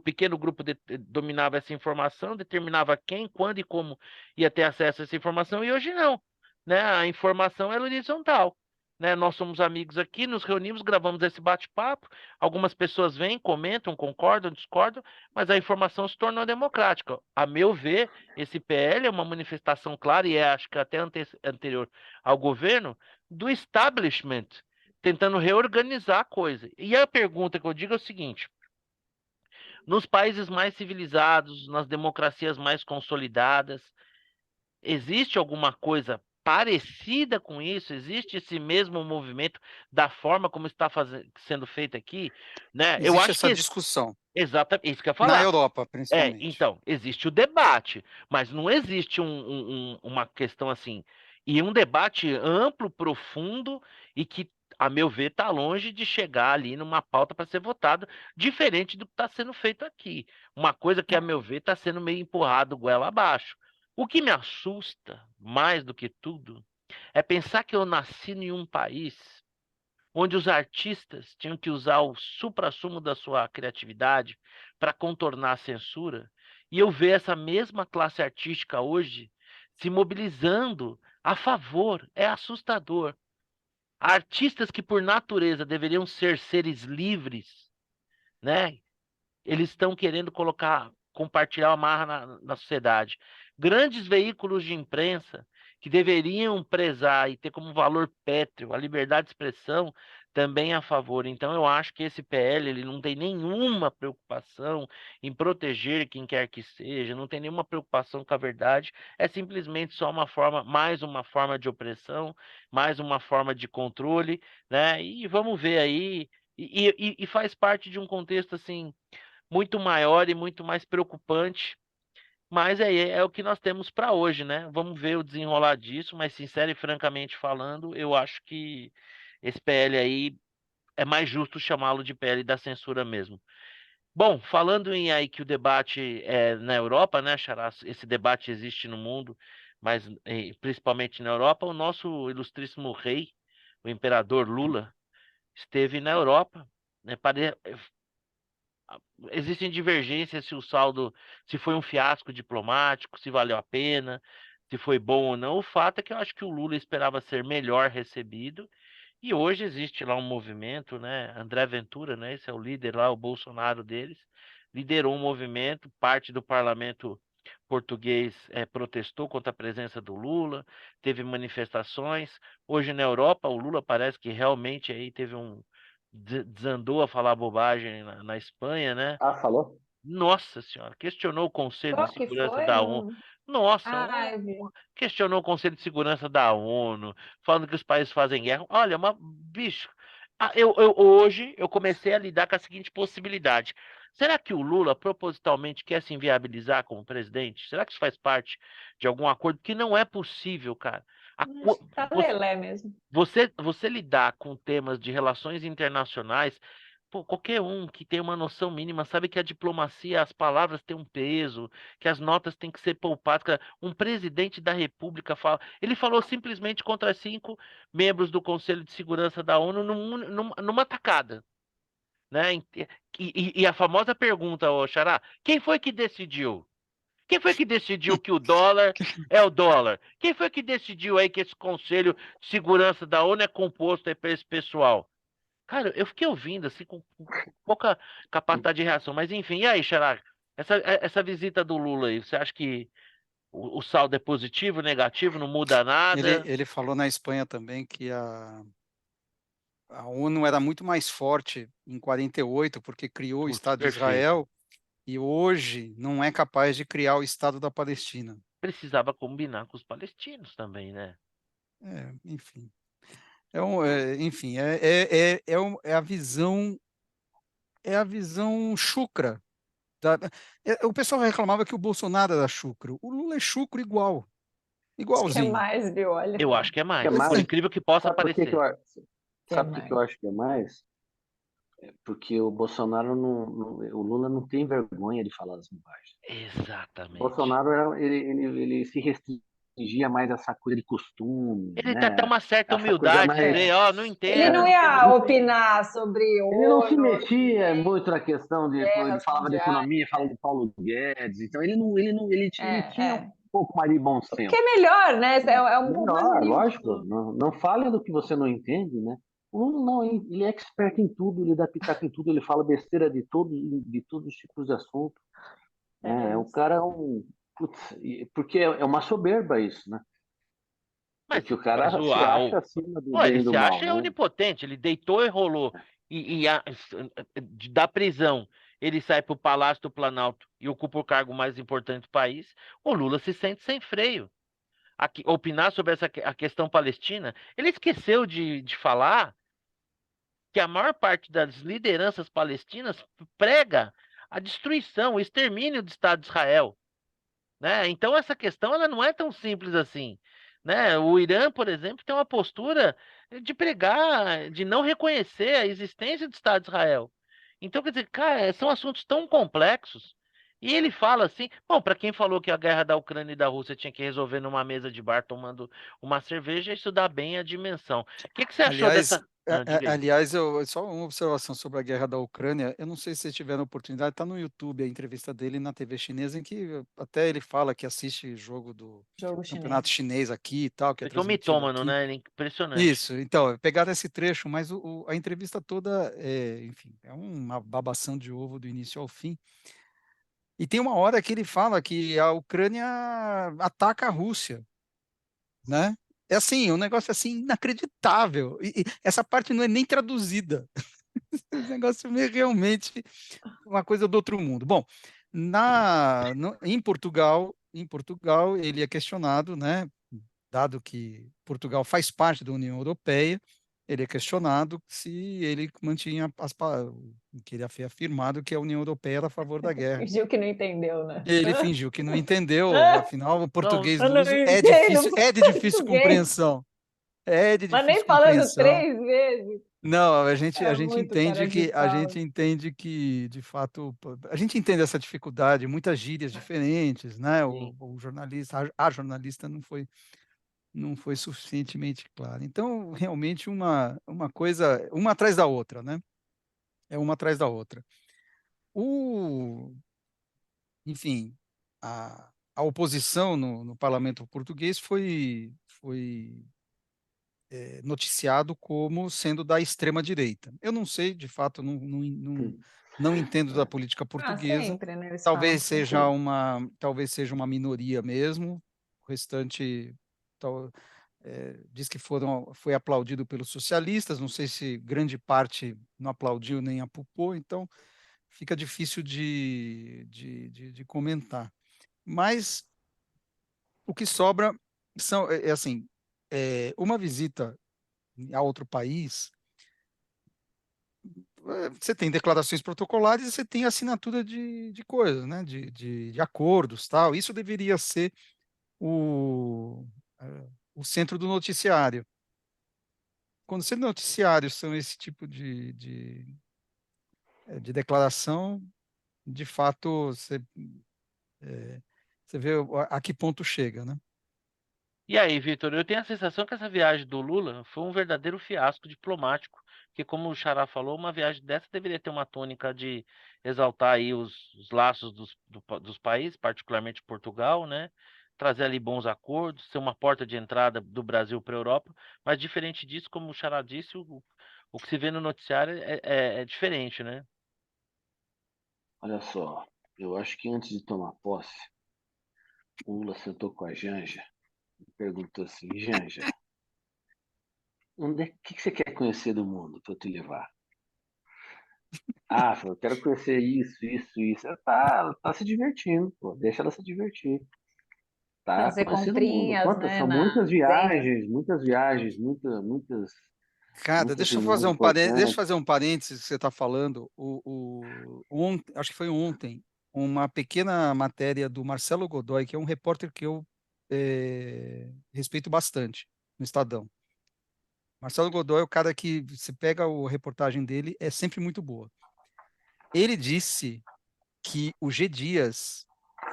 Pequeno grupo dominava essa informação, determinava quem, quando e como ia ter acesso a essa informação, e hoje não, né? A informação é horizontal, né? Nós somos amigos aqui, nos reunimos, gravamos esse bate-papo, algumas pessoas vêm, comentam, concordam, discordam, mas a informação se tornou democrática. A meu ver, esse PL é uma manifestação clara, e acho que até anterior ao governo, do establishment, tentando reorganizar a coisa. E a pergunta que eu digo é o seguinte: nos países mais civilizados, nas democracias mais consolidadas, existe alguma coisa parecida com isso? Existe esse mesmo movimento da forma como está sendo feito aqui, né? Eu Existe acho essa que discussão, exatamente isso que eu ia na falar. Europa, principalmente. Então, existe o debate, mas não existe uma questão assim. E um debate amplo, profundo e que, a meu ver, está longe de chegar ali numa pauta para ser votada, diferente do que está sendo feito aqui. Uma coisa que, a meu ver, está sendo meio empurrado goela abaixo. O que me assusta, mais do que tudo, é pensar que eu nasci em um país onde os artistas tinham que usar o suprassumo da sua criatividade para contornar a censura, e eu ver essa mesma classe artística hoje se mobilizando a favor. É assustador. Artistas que, por natureza, deveriam ser seres livres, né? Eles estão querendo compartilhar a marra na sociedade. Grandes veículos de imprensa que deveriam prezar e ter como valor pétreo a liberdade de expressão também a favor. Então, eu acho que esse PL ele não tem nenhuma preocupação em proteger quem quer que seja, não tem nenhuma preocupação com a verdade, é simplesmente só mais uma forma de opressão, mais uma forma de controle, né? E vamos ver aí, e faz parte de um contexto assim muito maior e muito mais preocupante, mas é o que nós temos para hoje, né? Vamos ver o desenrolar disso, mas sincero e francamente falando, eu acho que esse PL aí é mais justo chamá-lo de PL da censura mesmo. Bom, falando em aí que o debate é na Europa, né, Xará? Esse debate existe no mundo, mas principalmente na Europa, o nosso ilustríssimo rei, o imperador Lula, esteve na Europa, né? Existem divergências se o saldo, se foi um fiasco diplomático, se valeu a pena, se foi bom ou não. O fato é que eu acho que o Lula esperava ser melhor recebido e hoje existe lá um movimento, né? André Ventura, né? Esse é o líder lá, o Bolsonaro deles, liderou um movimento, parte do parlamento português protestou contra a presença do Lula, teve manifestações. Hoje na Europa, o Lula parece que realmente aí teve desandou a falar bobagem na Espanha, né? Ah, falou? Nossa Senhora, questionou o Conselho de Qual que Segurança foi? da ONU. Nossa, Eu vi. questionou o Conselho de Segurança da ONU, falando que os países fazem guerra. Olha, bicho, hoje eu comecei a lidar com a seguinte possibilidade. Será que o Lula propositalmente quer se inviabilizar como presidente? Será que isso faz parte de algum acordo? Que não é possível, cara. A Acho co- que tá você, lelé mesmo. você lidar com temas de relações internacionais, pô, qualquer um que tem uma noção mínima sabe que a diplomacia, as palavras têm um peso, que as notas têm que ser poupadas. Cara, um presidente da República ele falou simplesmente contra 5 membros do Conselho de Segurança da ONU numa tacada, né? E a famosa pergunta, ô Xará, quem foi que decidiu? Quem foi que decidiu que o dólar é o dólar? Quem foi que decidiu aí que esse Conselho de Segurança da ONU é composto aí por esse pessoal? Cara, eu fiquei ouvindo assim com pouca capacidade de reação, mas enfim, e aí, Xará? Essa visita do Lula aí, você acha que o saldo é positivo, negativo, não muda nada? Ele falou na Espanha também que a ONU era muito mais forte em 48, porque criou o Putz, Estado de perfeito. Israel, e hoje não é capaz de criar o Estado da Palestina. Precisava combinar com os palestinos também, né? Enfim. Enfim, é a visão chucra. O pessoal reclamava que o Bolsonaro era chucro. O Lula é chucro igual, Acho que é igualzinho. mais, viu? Olha, Eu acho que é Que é mais, por mais? incrível que possa Sabe por que que parecer. que é sabe por que que eu mais. acho que é mais? Porque o Bolsonaro o Lula não tem vergonha de falar as bobagens. O Exatamente. Bolsonaro ele se restringia mais a essa coisa de costume, Ele tem até né? uma certa Essa coisa humildade, mais. dizer, É. ó, não Ele entendo, não não entendo. ia Não tem, opinar sobre ele não se ONU, metia nem muito na questão de. Ele guerras falava de mundiais. economia, falava de Paulo Guedes, então ele tinha um É. pouco mais de bom Que senso. é melhor, né? É um pouco mais Melhor, lógico, humilde. não fale do que você não entende, né? O Lula não, ele é expert em tudo, ele dá pitaco em tudo, ele fala besteira de todos os tipos de assunto. É Né? O isso. cara é um. Putz, porque é uma soberba isso, né? Mas, Porque o mas cara se acha acima do bem ele e do se mal, acha né? onipotente, ele deitou e rolou. Da prisão, ele sai para o Palácio do Planalto e ocupa o cargo mais importante do país. O Lula se sente sem freio. Opinar sobre a questão palestina, ele esqueceu de falar que a maior parte das lideranças palestinas prega a destruição, o extermínio do Estado de Israel, né? Então essa questão ela não é tão simples assim, né? O Irã, por exemplo, tem uma postura de pregar, de não reconhecer a existência do Estado de Israel. Então, quer dizer, cara, são assuntos tão complexos. E ele fala assim, bom, para quem falou que a guerra da Ucrânia e da Rússia tinha que resolver numa mesa de bar tomando uma cerveja, isso dá bem a dimensão. O que que você achou Aliás, dessa? Diga aí. Aliás, só uma observação sobre a guerra da Ucrânia. Eu não sei se vocês tiveram oportunidade, está no YouTube a entrevista dele na TV chinesa, em que até ele fala que assiste jogo do Jogo campeonato chinês. chinês aqui e tal, que é Porque é um transmitido mitômano, aqui. né? Ele é impressionante. Isso, então, pegaram esse trecho, mas a entrevista toda, enfim, é uma babação de ovo do início ao fim. E tem uma hora que ele fala que a Ucrânia ataca a Rússia, né? É assim, um negócio assim inacreditável. E essa parte não é nem traduzida. Esse negócio é realmente uma coisa do outro mundo. Bom, em Portugal ele é questionado, né? Dado que Portugal faz parte da União Europeia, ele é questionado se ele mantinha o que ele havia afirmado que a União Europeia era a favor da guerra. Fingiu que não entendeu, né? Ele fingiu que não entendeu, afinal, o Não, português eu não luso entendo é de difícil português. compreensão. É de Mas difícil nem falando compreensão. 3 vezes. Não, a É gente muito cara entende de que pau. de fato, a gente entende essa dificuldade, muitas gírias diferentes, né? Sim. O jornalista, a jornalista não foi suficientemente clara. Então, realmente uma coisa, uma atrás da outra, né? É uma atrás da outra. O, enfim, a oposição no parlamento português foi noticiado como sendo da extrema-direita. Eu não sei, de fato, não entendo da política Ah, portuguesa. sempre, né? Eles falam Talvez sempre. seja uma minoria mesmo. O restante diz que foi aplaudido pelos socialistas. Não sei se grande parte não aplaudiu nem apupou. Então fica difícil de comentar. Mas o que sobra é assim, uma visita a outro país, você tem declarações protocolares e você tem assinatura de coisas, né? De acordos, tal. Isso deveria ser o centro do noticiário. Quando os noticiários são esse tipo de declaração, de fato, você vê a que ponto chega, né? E aí, Vitor, eu tenho a sensação que essa viagem do Lula foi um verdadeiro fiasco diplomático, que, como o Xará falou, uma viagem dessa deveria ter uma tônica de exaltar aí os laços dos países, particularmente Portugal, né? Trazer ali bons acordos, ser uma porta de entrada do Brasil para a Europa, mas diferente disso, como o Xará disse, o que se vê no noticiário é diferente, né? Olha só, eu acho que antes de tomar posse, o Lula sentou com a Janja e perguntou assim: Janja, que você quer conhecer do mundo para eu te levar? Ah, eu quero conhecer isso, isso, isso. Ela tá se divertindo, pô, deixa ela se divertir. Tá Fazer conhecendo o mundo. comprinhas, Quantas, né? são muitas Dizendo. viagens, muitas viagens, muitas, Cara, muitas deixa eu fazer reuniões deixa eu importantes. fazer um parênteses que você está falando. Acho que foi ontem, uma pequena matéria do Marcelo Godoy, que é um repórter que eu respeito bastante no Estadão. Marcelo Godoy é o cara que você pega a reportagem dele, é sempre muito boa. Ele disse que o G. Dias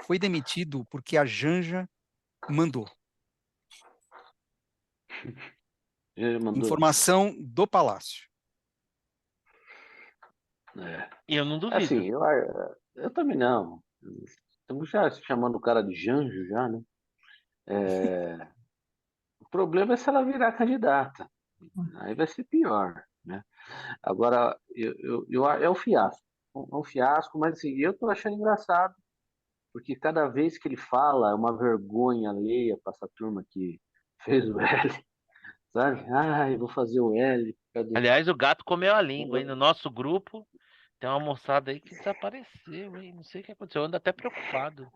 foi demitido porque a Janja mandou. Já mandou? Informação do Palácio. É. E eu não duvido. Assim, eu também não. Estamos já chamando o cara de Janjo já, né? O problema é se ela virar candidata. Aí vai ser pior, né? Agora, é um fiasco. É um fiasco, mas assim, eu tô achando engraçado, porque cada vez que ele fala é uma vergonha alheia para essa turma que fez o L, sabe? Ah, eu vou fazer o L. Cadê? Aliás, o gato comeu a língua, hein? No nosso grupo tem uma moçada aí que desapareceu, hein? Não sei o que aconteceu, eu ando até preocupado.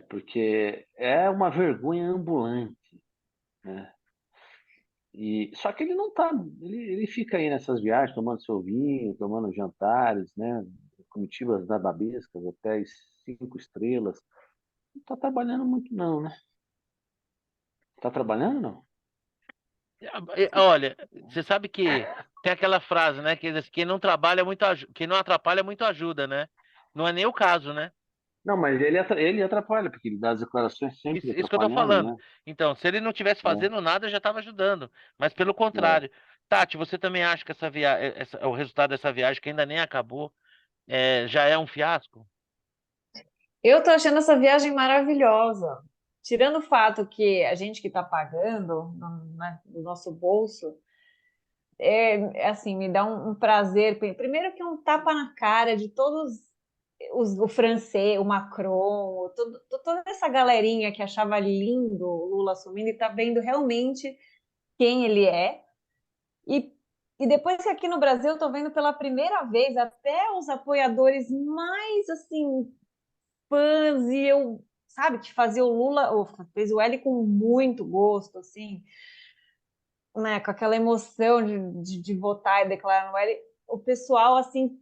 Porque é uma vergonha ambulante, né? Só que ele não tá, ele fica aí nessas viagens, tomando seu vinho, tomando jantares, né? Comitivas da Babescas, hotéis 5 estrelas. Não tá trabalhando muito não, né? Tá trabalhando não? Olha, você sabe que tem aquela frase, né? Que diz, quem não trabalha muito, quem não atrapalha muito ajuda, né? Não é nem o caso, né? Não, mas ele atrapalha, porque ele dá as declarações sempre Isso que eu tô atrapalhando, falando. né? Então, se ele não tivesse É, fazendo nada, já estava ajudando. Mas pelo é. contrário. Tati, você também acha que o resultado dessa viagem, que ainda nem acabou, já é um fiasco? Eu tô achando essa viagem maravilhosa. Tirando o fato que a gente que está pagando, né, do nosso bolso, assim, me dá um prazer. Primeiro que é um tapa na cara de todos o francês, o Macron, toda essa galerinha que achava lindo o Lula assumindo e tá vendo realmente quem ele é. E, e depois que aqui no Brasil eu tô vendo pela primeira vez até os apoiadores mais assim fãs e eu, sabe, que fazia o Lula, ou fez o L com muito gosto, assim, né, com aquela emoção de votar e declarar no L, o pessoal, assim,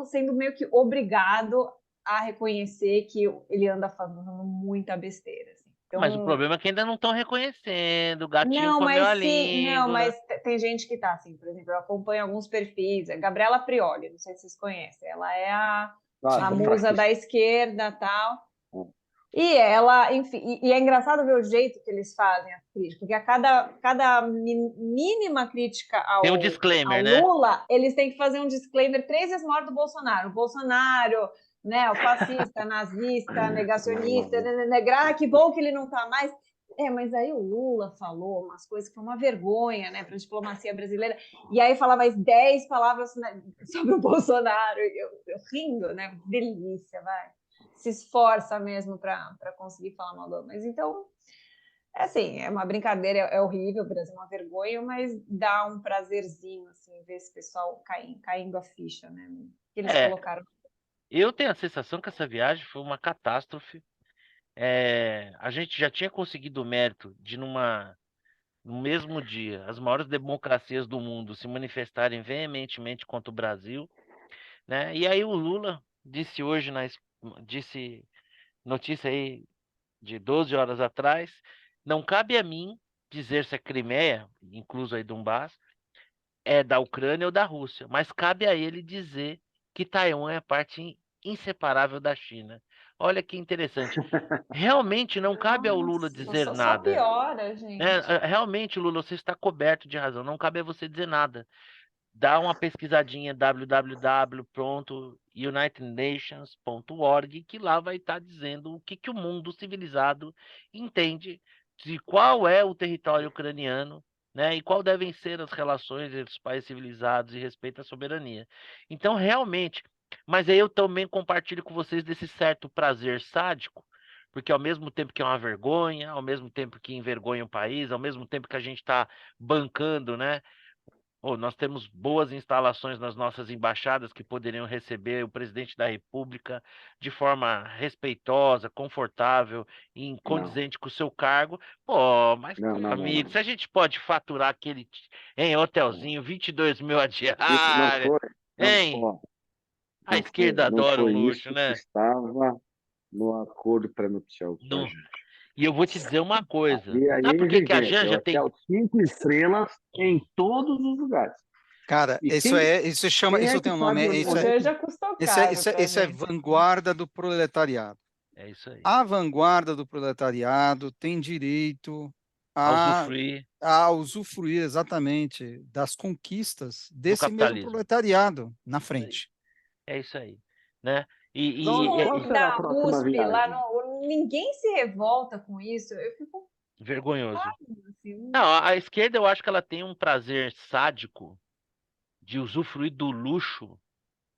sendo meio que obrigado a reconhecer que ele anda fazendo muita besteira, assim. Mas o Então, problema é que ainda não estão reconhecendo, o gatinho não, comeu a mas sim, não, língua. mas tem gente que tá assim, por exemplo, eu acompanho alguns perfis, a Gabriela Prioli, não sei se vocês conhecem, ela é Ah, a Sim. musa da esquerda tal. E ela, enfim, e é engraçado ver o jeito que eles fazem as críticas, porque a cada mínima crítica Tem um ao disclaimer, né? Lula, eles têm que fazer um disclaimer 3 vezes maior do Bolsonaro. O Bolsonaro, né, o fascista, nazista, negacionista, que bom que ele não está mais. Mas aí o Lula falou umas coisas que foi uma vergonha, né, para a diplomacia brasileira. E aí falava mais 10 palavras, né, sobre o Bolsonaro. Eu rindo, né? Delícia, vai se esforça mesmo para conseguir falar mal do. Mas então, é assim, é uma brincadeira, é horrível, o Brasil é uma vergonha, mas dá um prazerzinho, assim, ver esse pessoal caindo a ficha, né? Que eles É, colocaram. eu tenho a sensação que essa viagem foi uma catástrofe. A gente já tinha conseguido o mérito de, no mesmo dia, as maiores democracias do mundo se manifestarem veementemente contra o Brasil, né? E aí o Lula disse hoje, disse notícia aí de 12 horas atrás, não cabe a mim dizer se a Crimeia, incluso aí Donbass, é da Ucrânia ou da Rússia, mas cabe a ele dizer que Taiwan é parte inseparável da China. Olha que interessante. Realmente não cabe ao Lula Nossa, dizer só nada. piora, gente. Realmente, Lula, você está coberto de razão. Não cabe a você dizer nada. Dá uma pesquisadinha www.unitednations.org que lá vai estar dizendo o que, que o mundo civilizado entende de qual é o território ucraniano, né, e qual devem ser as relações entre os países civilizados e respeito à soberania. Então, realmente, mas aí eu também compartilho com vocês desse certo prazer sádico, porque ao mesmo tempo que é uma vergonha, ao mesmo tempo que envergonha o país, ao mesmo tempo que a gente está bancando, né? Nós temos boas instalações nas nossas embaixadas que poderiam receber o presidente da República de forma respeitosa, confortável e Não, condizente com o seu cargo. Pô, mas, não, não, não, amigo, se não. a gente pode faturar aquele em hotelzinho 22 mil a Isso não diária, foi, não, hein? ó, A esquerda não adora um foi luxo, isso que né? estava no acordo pré-nupcial com a No... Janja. E eu vou te dizer uma coisa. E aí Sabe é por que que a exigente, é Janja tem. hotel 5 estrelas em todos os lugares. Cara, E quem é isso que tem um nome, sabe A onde é que... Janja custou caro pra isso é gente. vanguarda do proletariado. É isso aí. A vanguarda do proletariado tem direito A a, usufruir a usufruir exatamente das conquistas do desse mesmo capitalismo. proletariado na Isso aí. frente. É isso aí, né? Qual será a Na próxima USP, lá viagem? no, ninguém se revolta com isso. Eu fico Vergonhoso. assim, Não, a esquerda eu acho que ela tem um prazer sádico de usufruir do luxo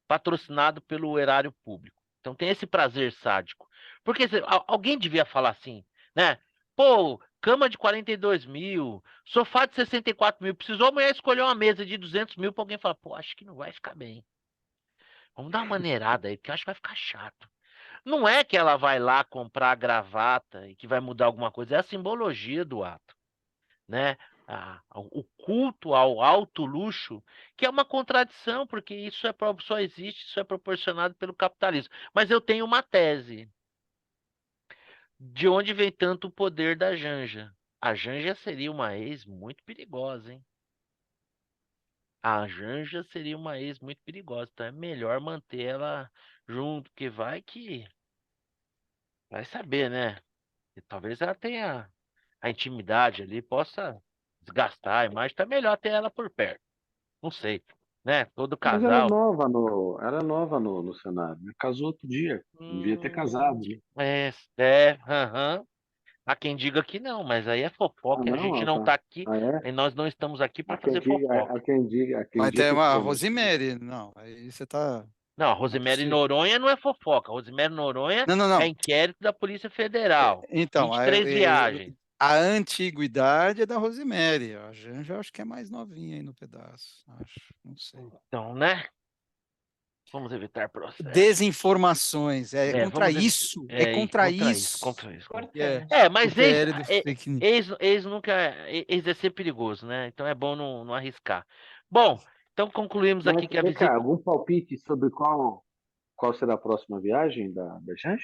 patrocinado pelo erário público. Então tem esse prazer sádico. Porque alguém devia falar assim, né? Pô, cama de 42 mil, sofá de 64 mil. Precisou a mulher escolher uma mesa de 200 mil para alguém falar, pô, acho que não vai ficar bem. Vamos dar uma maneirada aí, porque eu acho que vai ficar chato. Não é que ela vai lá comprar a gravata e que vai mudar alguma coisa, é a simbologia do ato, né? O culto ao alto luxo, que é uma contradição, porque só existe, isso é proporcionado pelo capitalismo. Mas eu tenho uma tese. De onde vem tanto o poder da Janja? A Janja seria uma ex muito perigosa, hein? A Janja seria uma ex muito perigosa, então é melhor manter ela junto, que vai saber, né? E talvez ela tenha a intimidade ali, possa. desgastar a imagem, tá melhor ter ela por perto. Não sei, né? Todo Mas ela é casal. nova no cenário, né? Casou outro dia. Devia ter casado, né? Aham. Há quem diga que não, mas aí é Ah, fofoca. A não, gente ela não tá tá. aqui Ah, é? e nós não estamos aqui para Há quem fazer diga, fofoca. há quem Mas diga tem que uma como. Rosemary, não, aí você tá, Não, a não é Rosemary possível. Noronha não é fofoca. A Rosemary Noronha Não, não, é não. inquérito da Polícia Federal. Então, 23 viagens. a antiguidade é da Rosemary. A Janja eu acho que é mais novinha aí no pedaço. Acho, não sei. Então, né? Vamos evitar processo. Desinformações, Vamos evitar. é contra Contra isso, isso contra isso. que é Importante. Mas o PL do fake news. ex nunca. Ex é ser perigoso, né? Então é bom não arriscar. Bom, então concluímos aqui Mas, que a vem cá, visita. algum palpite sobre qual será a próxima viagem da Janja?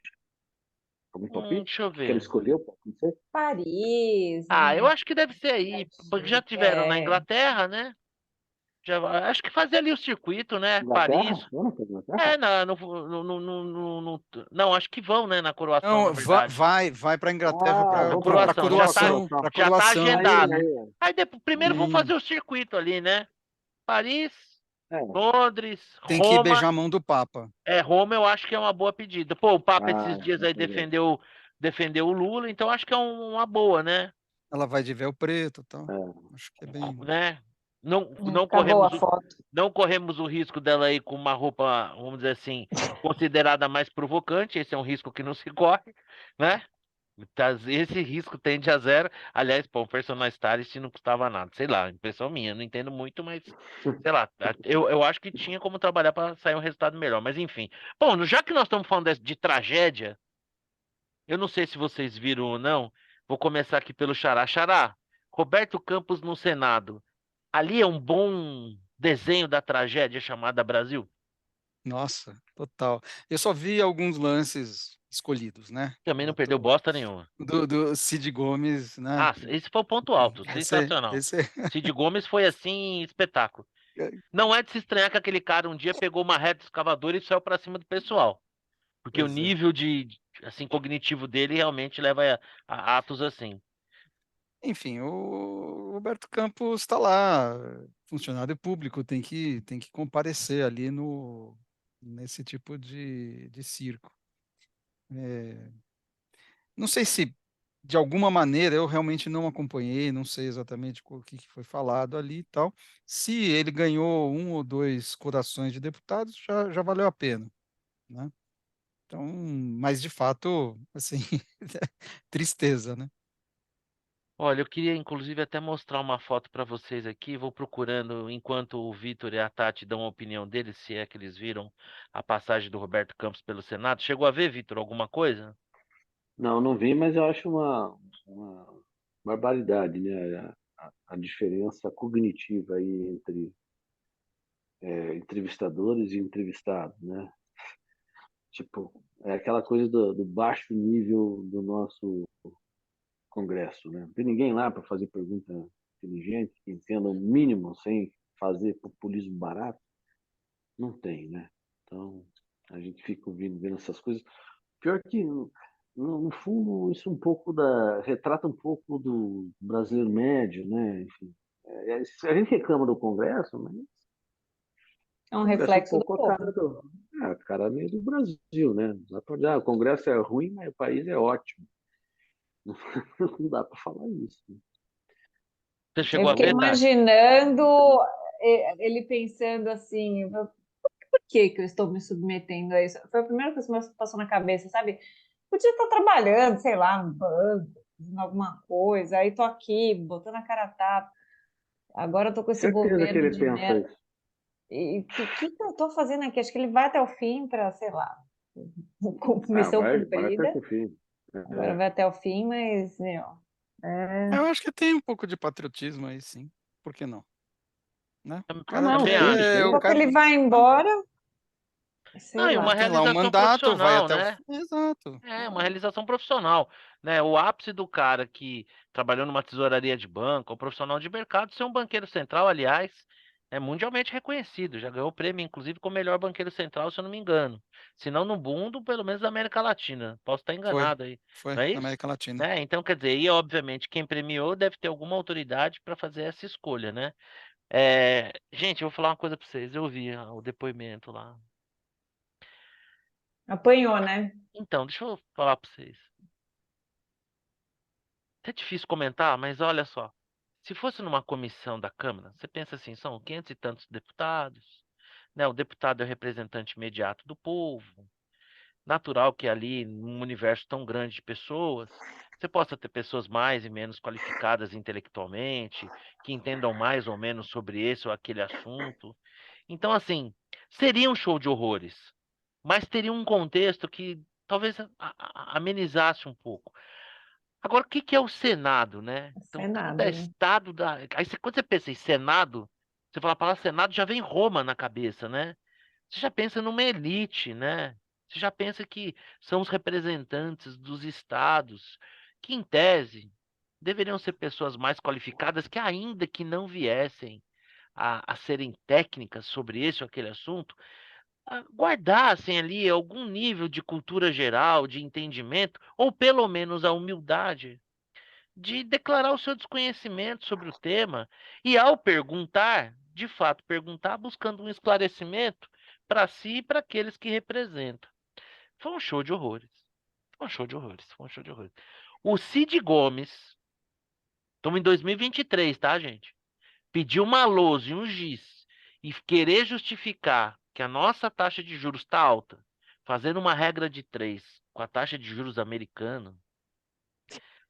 Algum palpite? Deixa eu Que ela ver. escolheu, não sei. Paris, Eu né? acho que deve ser aí, porque já tiveram na É, Inglaterra, né? Acho que fazer ali o circuito, né? Paris. Inglaterra? Foram para Inglaterra? Não, acho que vão, né? Na coroação, na Não, verdade. vai para a Inglaterra Ah, Na vou para coroação, já tá, coroação. já tá coroação. agendado. Aí. Aí depois, primeiro vão E fazer o circuito ali, né? Paris, É. Londres, tem que Roma. beijar a mão do Papa. Roma eu acho que é uma boa pedida. Pô, o Papa Ah, esses dias aí entendi. defendeu o Lula, então acho que é uma boa, né? Ela vai de véu preto, e tal. É. Acho que é bem. Né? Não, vai não ficar boa a corremos foto. não corremos o risco dela aí com uma roupa, vamos dizer assim, considerada mais provocante. Esse é um risco que não se corre, né? Esse risco tende a zero. Aliás, pô, um personal stylist não custava nada. Sei lá, impressão minha, não entendo muito, mas sei lá, eu acho que tinha como trabalhar para sair um resultado melhor. Mas enfim. Bom, já que nós estamos falando de tragédia, eu não sei se vocês viram ou não. Vou começar aqui pelo Xará. Xará, Roberto Campos no Senado. Ali é um bom desenho da tragédia chamada Brasil? Nossa, total. Eu só vi alguns lances escolhidos, né? Também não perdeu bosta nenhuma. Do Cid Gomes, né? Esse foi o ponto Enfim, alto, sensacional. esse Cid Gomes foi assim, espetáculo. Não é de se estranhar que aquele cara um dia pegou uma reta escavadora e saiu pra cima do pessoal, porque o pois é. nível de assim cognitivo dele realmente leva a atos assim. Enfim, o Roberto Campos está lá, funcionário público, tem que comparecer ali nesse tipo de circo. É, não sei se, de alguma maneira, eu realmente não acompanhei, não sei exatamente o que foi falado ali e tal. Se ele ganhou um ou dois corações de deputados, já valeu a pena, né? Então, mas de fato, assim, tristeza, né? Olha, eu queria inclusive até mostrar uma foto para vocês aqui. Vou procurando enquanto o Vitor e a Tati dão a opinião deles, se é que eles viram a passagem do Roberto Campos pelo Senado. Chegou a ver, Vitor, alguma coisa? Não, não vi, mas eu acho uma barbaridade, né? A diferença cognitiva aí entre entrevistadores e entrevistados, né? Tipo, é aquela coisa do baixo nível do nosso Congresso, né? Não tem ninguém lá para fazer pergunta inteligente, que entenda o mínimo sem fazer populismo barato. Não tem, né? Então, a gente fica vendo essas coisas. Pior que, no fundo, isso retrata um pouco do brasileiro médio, né? Enfim, a gente reclama do Congresso, mas o É um Congresso é um reflexo do pouco povo. a cara meio do Brasil, né? Não dá pra dizer, o Congresso é ruim, mas o país é ótimo. Não dá para falar isso, né? Você Eu chegou a fiquei ver, Tati? imaginando ele pensando assim, por que que eu estou me submetendo a isso? Foi a primeira coisa que me passou na cabeça, sabe? Podia estar trabalhando, sei lá, no banco, fazendo alguma coisa, aí tô aqui, botando a cara a tapa. Agora eu tô com esse Certeza que governo ele de pensa merda. isso. E que eu tô fazendo aqui? Acho que ele vai até o fim para, sei lá, Ah, missão vai até cumprida. o fim. Agora É. vai até o fim, mas, meu, Eu acho que tem um pouco de patriotismo aí, sim. Por que não? Né? ah, não, Também acho. daqui a O pouco cara ele vai embora, sei Não, e uma lá. tem lá um realização mandato, vai profissional, até o. né? Exato. Uma realização profissional, né? O ápice do cara que trabalhou numa tesouraria de banco, um profissional de mercado, ser um banqueiro central, aliás, É mundialmente reconhecido, já ganhou o prêmio, inclusive, como melhor banqueiro central, se eu não me engano. Se não no mundo, pelo menos na América Latina. Posso estar Foi, enganado aí, foi, não é na isso? América Latina. Né? Então, quer dizer, e obviamente quem premiou deve ter alguma autoridade para fazer essa escolha, né? Gente, eu vou falar uma coisa para vocês. Eu vi o depoimento lá. Apanhou, né? Então, deixa eu falar para vocês. É difícil comentar, mas olha só. Se fosse numa comissão da Câmara, você pensa assim, são 500 e tantos deputados, né? O deputado é o representante imediato do povo. Natural que ali, num universo tão grande de pessoas, você possa ter pessoas mais e menos qualificadas intelectualmente, que entendam mais ou menos sobre esse ou aquele assunto. Então, assim, seria um show de horrores, mas teria um contexto que talvez amenizasse um pouco. Agora, o que que é o Senado, né? Então, cada Senado, né? estado da. Aí, quando você pensa em Senado, você fala a palavra Senado, já vem Roma na cabeça, né? Você já pensa numa elite, né? Você já pensa que são os representantes dos estados, que em tese deveriam ser pessoas mais qualificadas, que ainda que não viessem a serem técnicas sobre esse ou aquele assunto, guardassem ali algum nível de cultura geral, de entendimento, ou pelo menos a humildade de declarar o seu desconhecimento sobre o tema e, ao perguntar, de fato perguntar, buscando um esclarecimento para si e para aqueles que representam. Foi um show de horrores. Foi um show de horrores. Foi um show de horrores. O Cid Gomes, estamos em 2023, tá, gente? Pediu uma lousa e um giz e querer justificar que a nossa taxa de juros está alta, fazendo uma regra de 3 com a taxa de juros americana.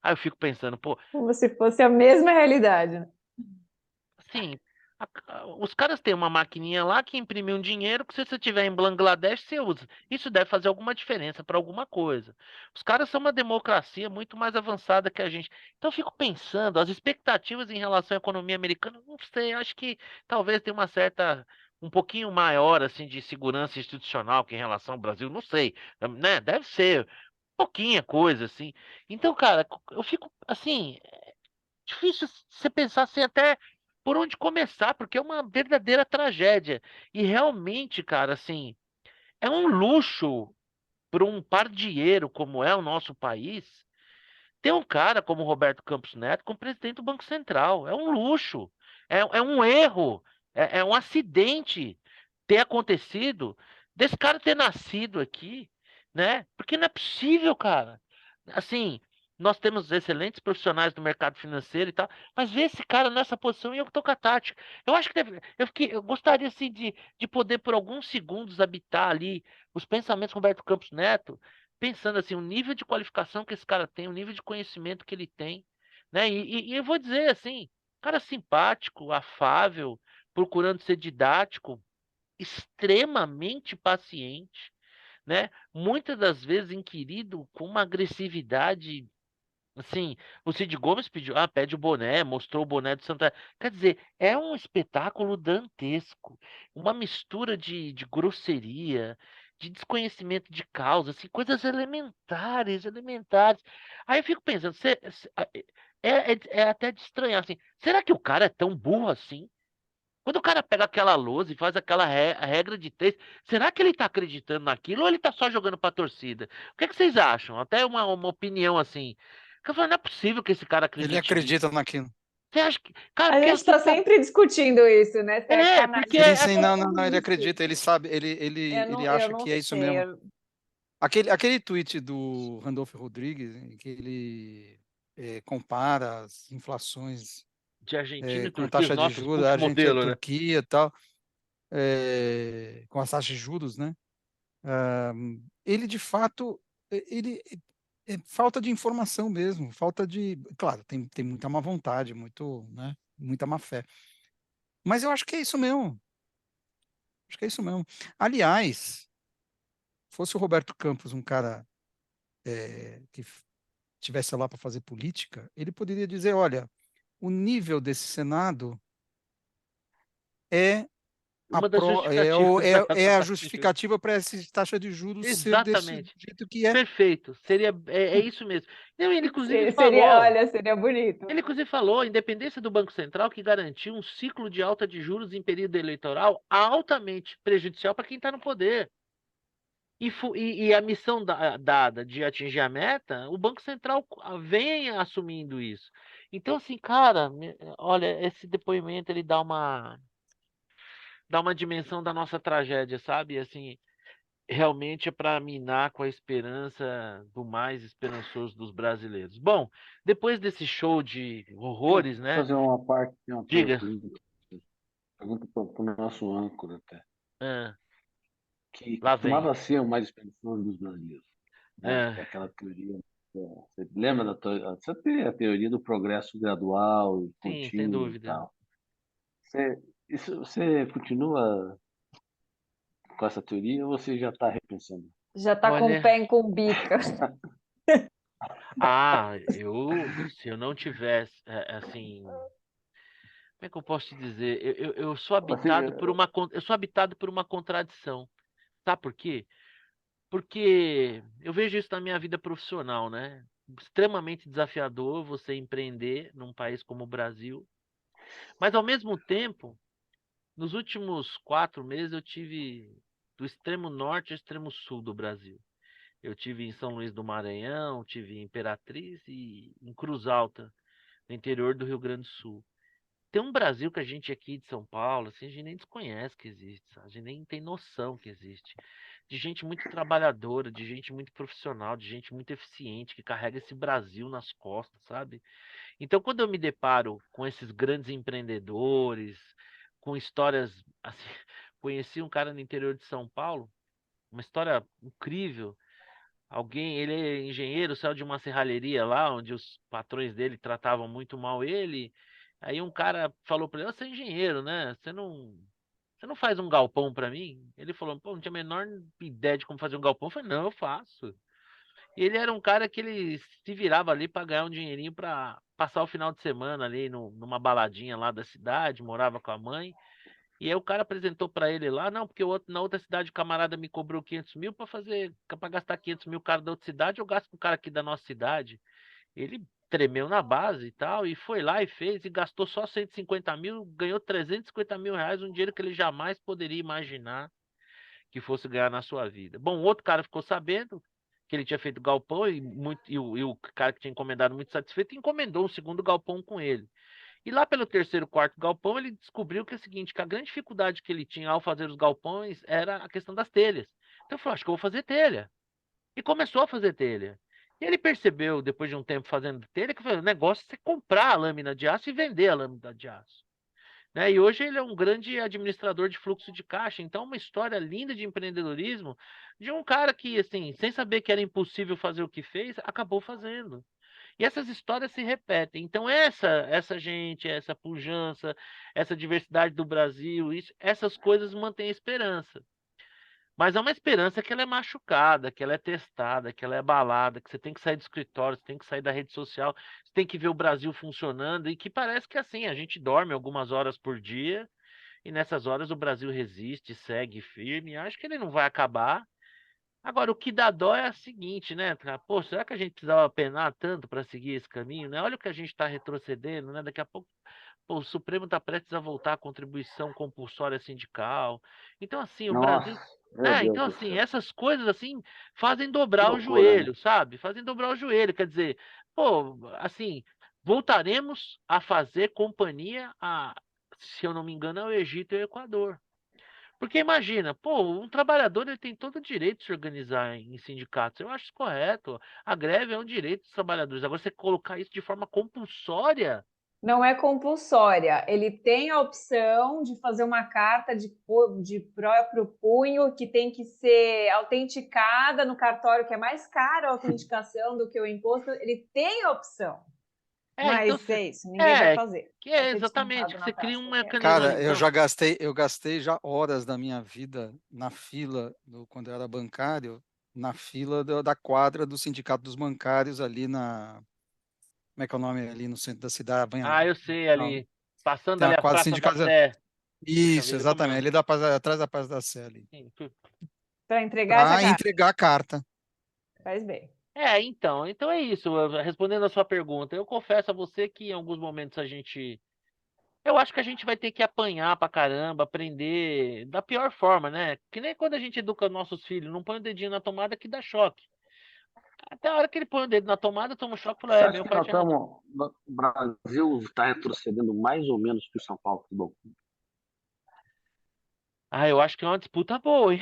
Aí eu fico pensando, pô, Como se fosse a mesma realidade, né? sim, os caras têm uma maquininha lá que imprime um dinheiro que se você tiver em Bangladesh, você usa. Isso deve fazer alguma diferença para alguma coisa. Os caras são uma democracia muito mais avançada que a gente. Então eu fico pensando, as expectativas em relação à economia americana, não sei, acho que talvez tenha uma certa, um pouquinho maior assim de segurança institucional que em relação ao Brasil, não sei, né? Deve ser pouquinha coisa assim. Então, cara, eu fico assim, difícil você pensar assim até por onde começar, porque é uma verdadeira tragédia. E realmente, cara, assim, é um luxo para um pardieiro como é o nosso país ter um cara como Roberto Campos Neto como presidente do Banco Central. É um luxo, é um erro, é um acidente ter acontecido, desse cara ter nascido aqui, né? Porque não é possível, cara. Assim, nós temos excelentes profissionais do mercado financeiro e tal, mas ver esse cara nessa posição e eu tô com a tática. Eu acho que eu gostaria assim de poder por alguns segundos habitar ali os pensamentos do Roberto Campos Neto, pensando assim, o nível de qualificação que esse cara tem, o nível de conhecimento que ele tem, né? E eu vou dizer assim, cara simpático, afável, procurando ser didático, extremamente paciente, né? Muitas das vezes inquirido com uma agressividade. Assim, o Cid Gomes pediu, pede o boné, mostrou o boné do Santa. Quer dizer, é um espetáculo dantesco, uma mistura de grosseria, de desconhecimento de causa, assim, coisas elementares, elementares. Aí eu fico pensando, é até de estranhar, assim, será que o cara é tão burro assim? Quando o cara pega aquela lousa e faz aquela regra de 3, será que ele tá acreditando naquilo ou ele tá só jogando pra torcida? O que é que vocês acham? Até uma opinião assim. Que eu falo, não é possível que esse cara Ele acredite nisso. acredita naquilo. Você acha que. Cara, A porque gente assim, está cara. sempre discutindo isso, né? Se é Porque Sim, canalice sim, ou não, não, não, ele burrice. acredita, ele sabe, ele Eu acha não que é isso sei. mesmo. Aquele tweet do Randolfo Rodrigues, em que ele compara as inflações De Argentina e com a Turquia, os taxa de nossos juros da pulso Argentina, modelo, né? Turquia e tal, com as taxas de juros, né? Ah, ele de fato, ele é falta de informação mesmo, falta de, claro, tem muita má vontade, muito, né? Muita má fé. Mas eu acho que é isso mesmo. Acho que é isso mesmo. Aliás, fosse o Roberto Campos um cara que estivesse lá para fazer política, ele poderia dizer: olha, o nível desse Senado é Uma das É justificativas da a taxa de juros. justificativa para essa taxa de juros ser desse Exatamente. jeito que é. Perfeito. É isso mesmo. Não, ele inclusive Seria, falou. olha, seria bonito. Ele, inclusive, falou a independência do Banco Central que garantiu um ciclo de alta de juros em período eleitoral altamente prejudicial para quem está no poder. E a missão dada de atingir a meta, o Banco Central vem assumindo isso. Então, assim, cara, olha, esse depoimento ele dá uma dimensão da nossa tragédia, sabe? Assim, realmente é para minar com a esperança do mais esperançoso dos brasileiros. Bom, depois desse show de horrores, né? Fazer uma parte, uma Diga. pergunta para o nosso âncora até, Ah, que lá vem. costumava ser o mais esperançoso dos brasileiros, né? Que é aquela teoria. Você lembra você tem a teoria do progresso gradual e Sim, sem contínuo e dúvida. tal. Você continua com essa teoria ou você já está repensando? Já está com o Olha, pé em cumbica. se eu não tivesse, assim, como é que eu posso te dizer? Eu sou habitado por uma contradição. Sabe por quê? Porque eu vejo isso na minha vida profissional, né? Extremamente desafiador você empreender num país como o Brasil, mas ao mesmo tempo, nos últimos 4 meses eu tive do extremo norte ao extremo sul do Brasil. Eu tive em São Luís do Maranhão, tive em Imperatriz e em Cruz Alta, no interior do Rio Grande do Sul. Tem um Brasil que a gente aqui de São Paulo, assim, a gente nem desconhece que existe, sabe? A gente nem tem noção que existe. De gente muito trabalhadora, de gente muito profissional, de gente muito eficiente, que carrega esse Brasil nas costas, sabe? Então, quando eu me deparo com esses grandes empreendedores, com histórias assim, conheci um cara no interior de São Paulo, uma história incrível. Ele é engenheiro, saiu de uma serralheria lá, onde os patrões dele tratavam muito mal ele. Aí um cara falou para ele: "Você é engenheiro, né? Você não faz um galpão para mim?" Ele falou: "Pô, não tinha a menor ideia de como fazer um galpão." Eu falei: "Não, eu faço." E ele era um cara que ele se virava ali para ganhar um dinheirinho para passar o final de semana ali numa baladinha lá da cidade, morava com a mãe. E aí o cara apresentou para ele lá, não, porque na outra cidade o camarada me cobrou 500 mil para gastar 500 mil o cara da outra cidade, eu gasto com o cara aqui da nossa cidade. Ele tremeu na base e tal, e foi lá e fez, e gastou só 150 mil, ganhou 350 mil reais, um dinheiro que ele jamais poderia imaginar que fosse ganhar na sua vida. Bom, outro cara ficou sabendo que ele tinha feito galpão e o cara que tinha encomendado muito satisfeito encomendou um segundo galpão com ele. E lá pelo terceiro, quarto galpão, ele descobriu que é o seguinte, que a grande dificuldade que ele tinha ao fazer os galpões era a questão das telhas. Então ele falou: "Acho que eu vou fazer telha." E começou a fazer telha. E ele percebeu, depois de um tempo fazendo telha, que o negócio é você comprar a lâmina de aço e vender a lâmina de aço. Né? E hoje ele é um grande administrador de fluxo de caixa. Então, uma história linda de empreendedorismo de um cara que, assim, sem saber que era impossível fazer o que fez, acabou fazendo. E essas histórias se repetem. Então, essa gente, essa pujança, essa diversidade do Brasil, essas coisas mantêm a esperança. Mas é uma esperança que ela é machucada, que ela é testada, que ela é abalada, que você tem que sair do escritório, você tem que sair da rede social, você tem que ver o Brasil funcionando, e que parece que assim, a gente dorme algumas horas por dia, e nessas horas o Brasil resiste, segue firme. Acho que ele não vai acabar. Agora, o que dá dó é a seguinte, né, cara? Pô, será que a gente precisava penar tanto para seguir esse caminho, né? Olha o que a gente está retrocedendo, né? Daqui a pouco, pô, o Supremo está prestes a voltar à contribuição compulsória sindical. Então, assim, o Nossa, Brasil. meu Deus Então, do assim, céu. essas coisas, assim, fazem Que dobrar o loucura, né? joelho, sabe? Fazem dobrar o joelho. Quer dizer, pô, assim, voltaremos a fazer companhia se eu não me engano, ao Egito e ao Equador. Porque imagina, pô, um trabalhador ele tem todo o direito de se organizar em sindicatos. Eu acho isso correto. A greve é um direito dos trabalhadores. Agora, você colocar isso de forma compulsória. Não é compulsória. Ele tem a opção de fazer uma carta de próprio punho que tem que ser autenticada no cartório, que é mais cara a autenticação do que o imposto. Ele tem a opção. Então, Mas é isso, ninguém vai fazer. que Vai é ser exatamente, descontado que na você cria taxa. um mecanismo ali. Cara, Então, eu gastei já horas da minha vida na fila, quando eu era bancário, na fila da quadra do Sindicato dos Bancários ali como é que é o nome ali no centro da cidade? eu sei Não, ali, passando tem ali uma a quadra Praça da sindical, Sé. Puxa Isso, vida, como exatamente. eu... Ele atrás da Praça da Sé ali. Para entregar essa Para carta. entregar a carta. Faz bem. Então é isso. Respondendo a sua pergunta, eu confesso a você que em alguns momentos eu acho que a gente vai ter que apanhar pra caramba, aprender da pior forma, né? Que nem quando a gente educa nossos filhos, não põe o dedinho na tomada que dá choque. Até a hora que ele põe o dedo na tomada, toma um choque e fala, Você acha meu que pai nós tinha razão. estamos. O Brasil está retrocedendo mais ou menos que o São Paulo Futebol Clube? Eu acho que é uma disputa boa, hein?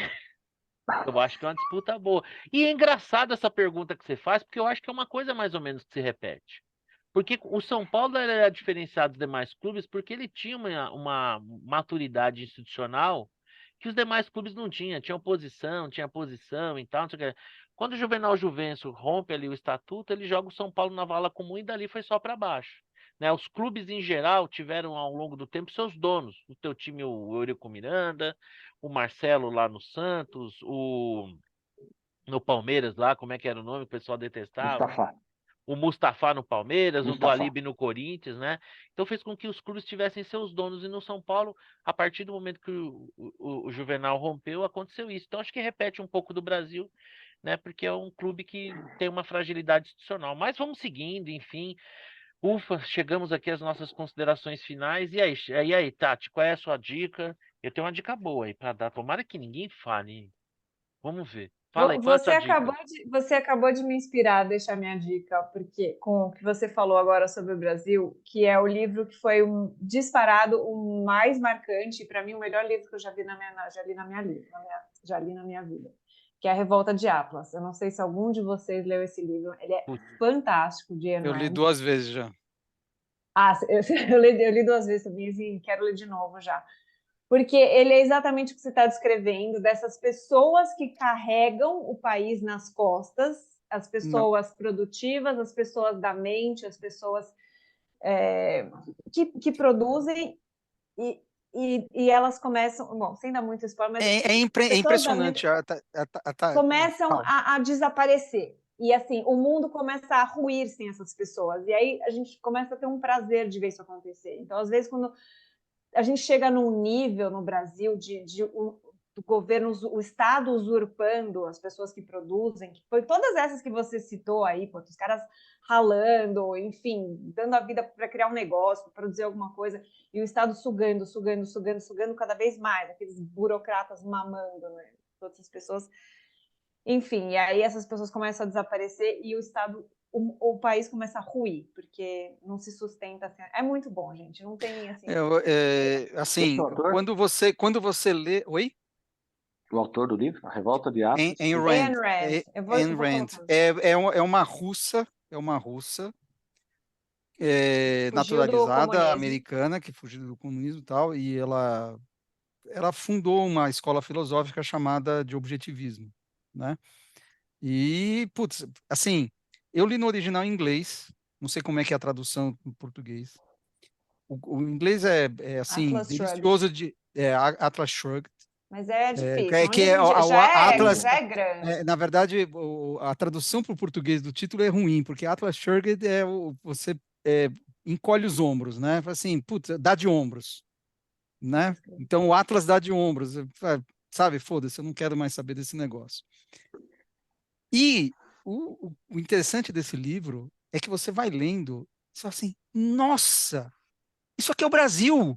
Eu acho que é uma disputa boa. E é engraçado essa pergunta que você faz, porque eu acho que é uma coisa mais ou menos que se repete. Porque o São Paulo era diferenciado dos demais clubes porque ele tinha uma maturidade institucional que os demais clubes não tinham. Tinha oposição, tinha posição e tal. Não sei o quê. Quando o Juvenal Juvencio rompe ali o estatuto, ele joga o São Paulo na vala comum e dali foi só para baixo. Né? Os clubes em geral tiveram ao longo do tempo seus donos. O teu time, o Eurico Miranda, o Marcelo lá no Santos, no Palmeiras lá, como é que era o nome que o pessoal detestava? Mustafa. O Mustafa no Palmeiras, o Mustafa. Dualib no Corinthians, né? Então fez com que os clubes tivessem seus donos e no São Paulo, a partir do momento que o Juvenal rompeu, aconteceu isso. Então acho que repete um pouco do Brasil, né? Porque é um clube que tem uma fragilidade institucional. Mas vamos seguindo, enfim. Ufa, chegamos aqui às nossas considerações finais. E aí, Tati, qual é a sua dica? Eu tenho uma dica boa aí para dar. Tomara que ninguém fale, hein? Vamos ver. Fala aí, qual é a Você sua dica? acabou de me inspirar a deixar minha dica, porque com o que você falou agora sobre o Brasil, que é o livro que foi disparado o mais marcante, para mim o melhor livro que eu já vi já li na minha vida, já li na minha vida, que é A Revolta de Atlas. Eu não sei se algum de vocês leu esse livro, ele é Putz, fantástico, de Ayn Eu li Rand. 2 vezes já. Eu li 2 vezes também, e quero ler de novo já. Porque ele é exatamente o que você está descrevendo, dessas pessoas que carregam o país nas costas, as Não. pessoas produtivas, as pessoas da mente, as pessoas que produzem e elas começam, bom, sem dar muito spoiler, mas as É pessoas da mente impressionante. começam Fala. a desaparecer. E assim, o mundo começa a ruir sem essas pessoas. E aí a gente começa a ter um prazer de ver isso acontecer. Então, às vezes, quando a gente chega num nível no Brasil do governo, o Estado usurpando as pessoas que produzem, que foi todas essas que você citou aí, pô, os caras ralando, enfim, dando a vida para criar um negócio, para produzir alguma coisa, e o Estado sugando, sugando, sugando, sugando cada vez mais, aqueles burocratas mamando, né? Todas as pessoas. Enfim, e aí essas pessoas começam a desaparecer e o Estado o país começa a ruir, porque não se sustenta assim. É muito bom, gente. Não tem assim. Esse é Assim, o autor? quando você lê. Oi? O autor do livro? A Revolta de Atlas? Ayn Ayn Rand. Rand. Ayn Eu vou Rand. colocar. É uma russa Fugiu do naturalizada comunismo. americana que fugiu do comunismo e tal, e ela fundou uma escola filosófica chamada de objetivismo, né? E, putz, assim, eu li no original em inglês, não sei como é que é a tradução em português. O inglês é assim, Atlas Shrugged. delicioso Atlas Shrugged, Mas é difícil. é É um que é, livro Atlas, já é grande. na verdade, a tradução para o português do título é ruim, porque Atlas Shrugged você encolhe os ombros, né? Fala assim, putz, dá de ombros, né? Então o Atlas dá de ombros, sabe? Foda-se, eu não quero mais saber desse negócio. E o interessante desse livro é que você vai lendo, você fala assim, nossa, isso aqui é o Brasil!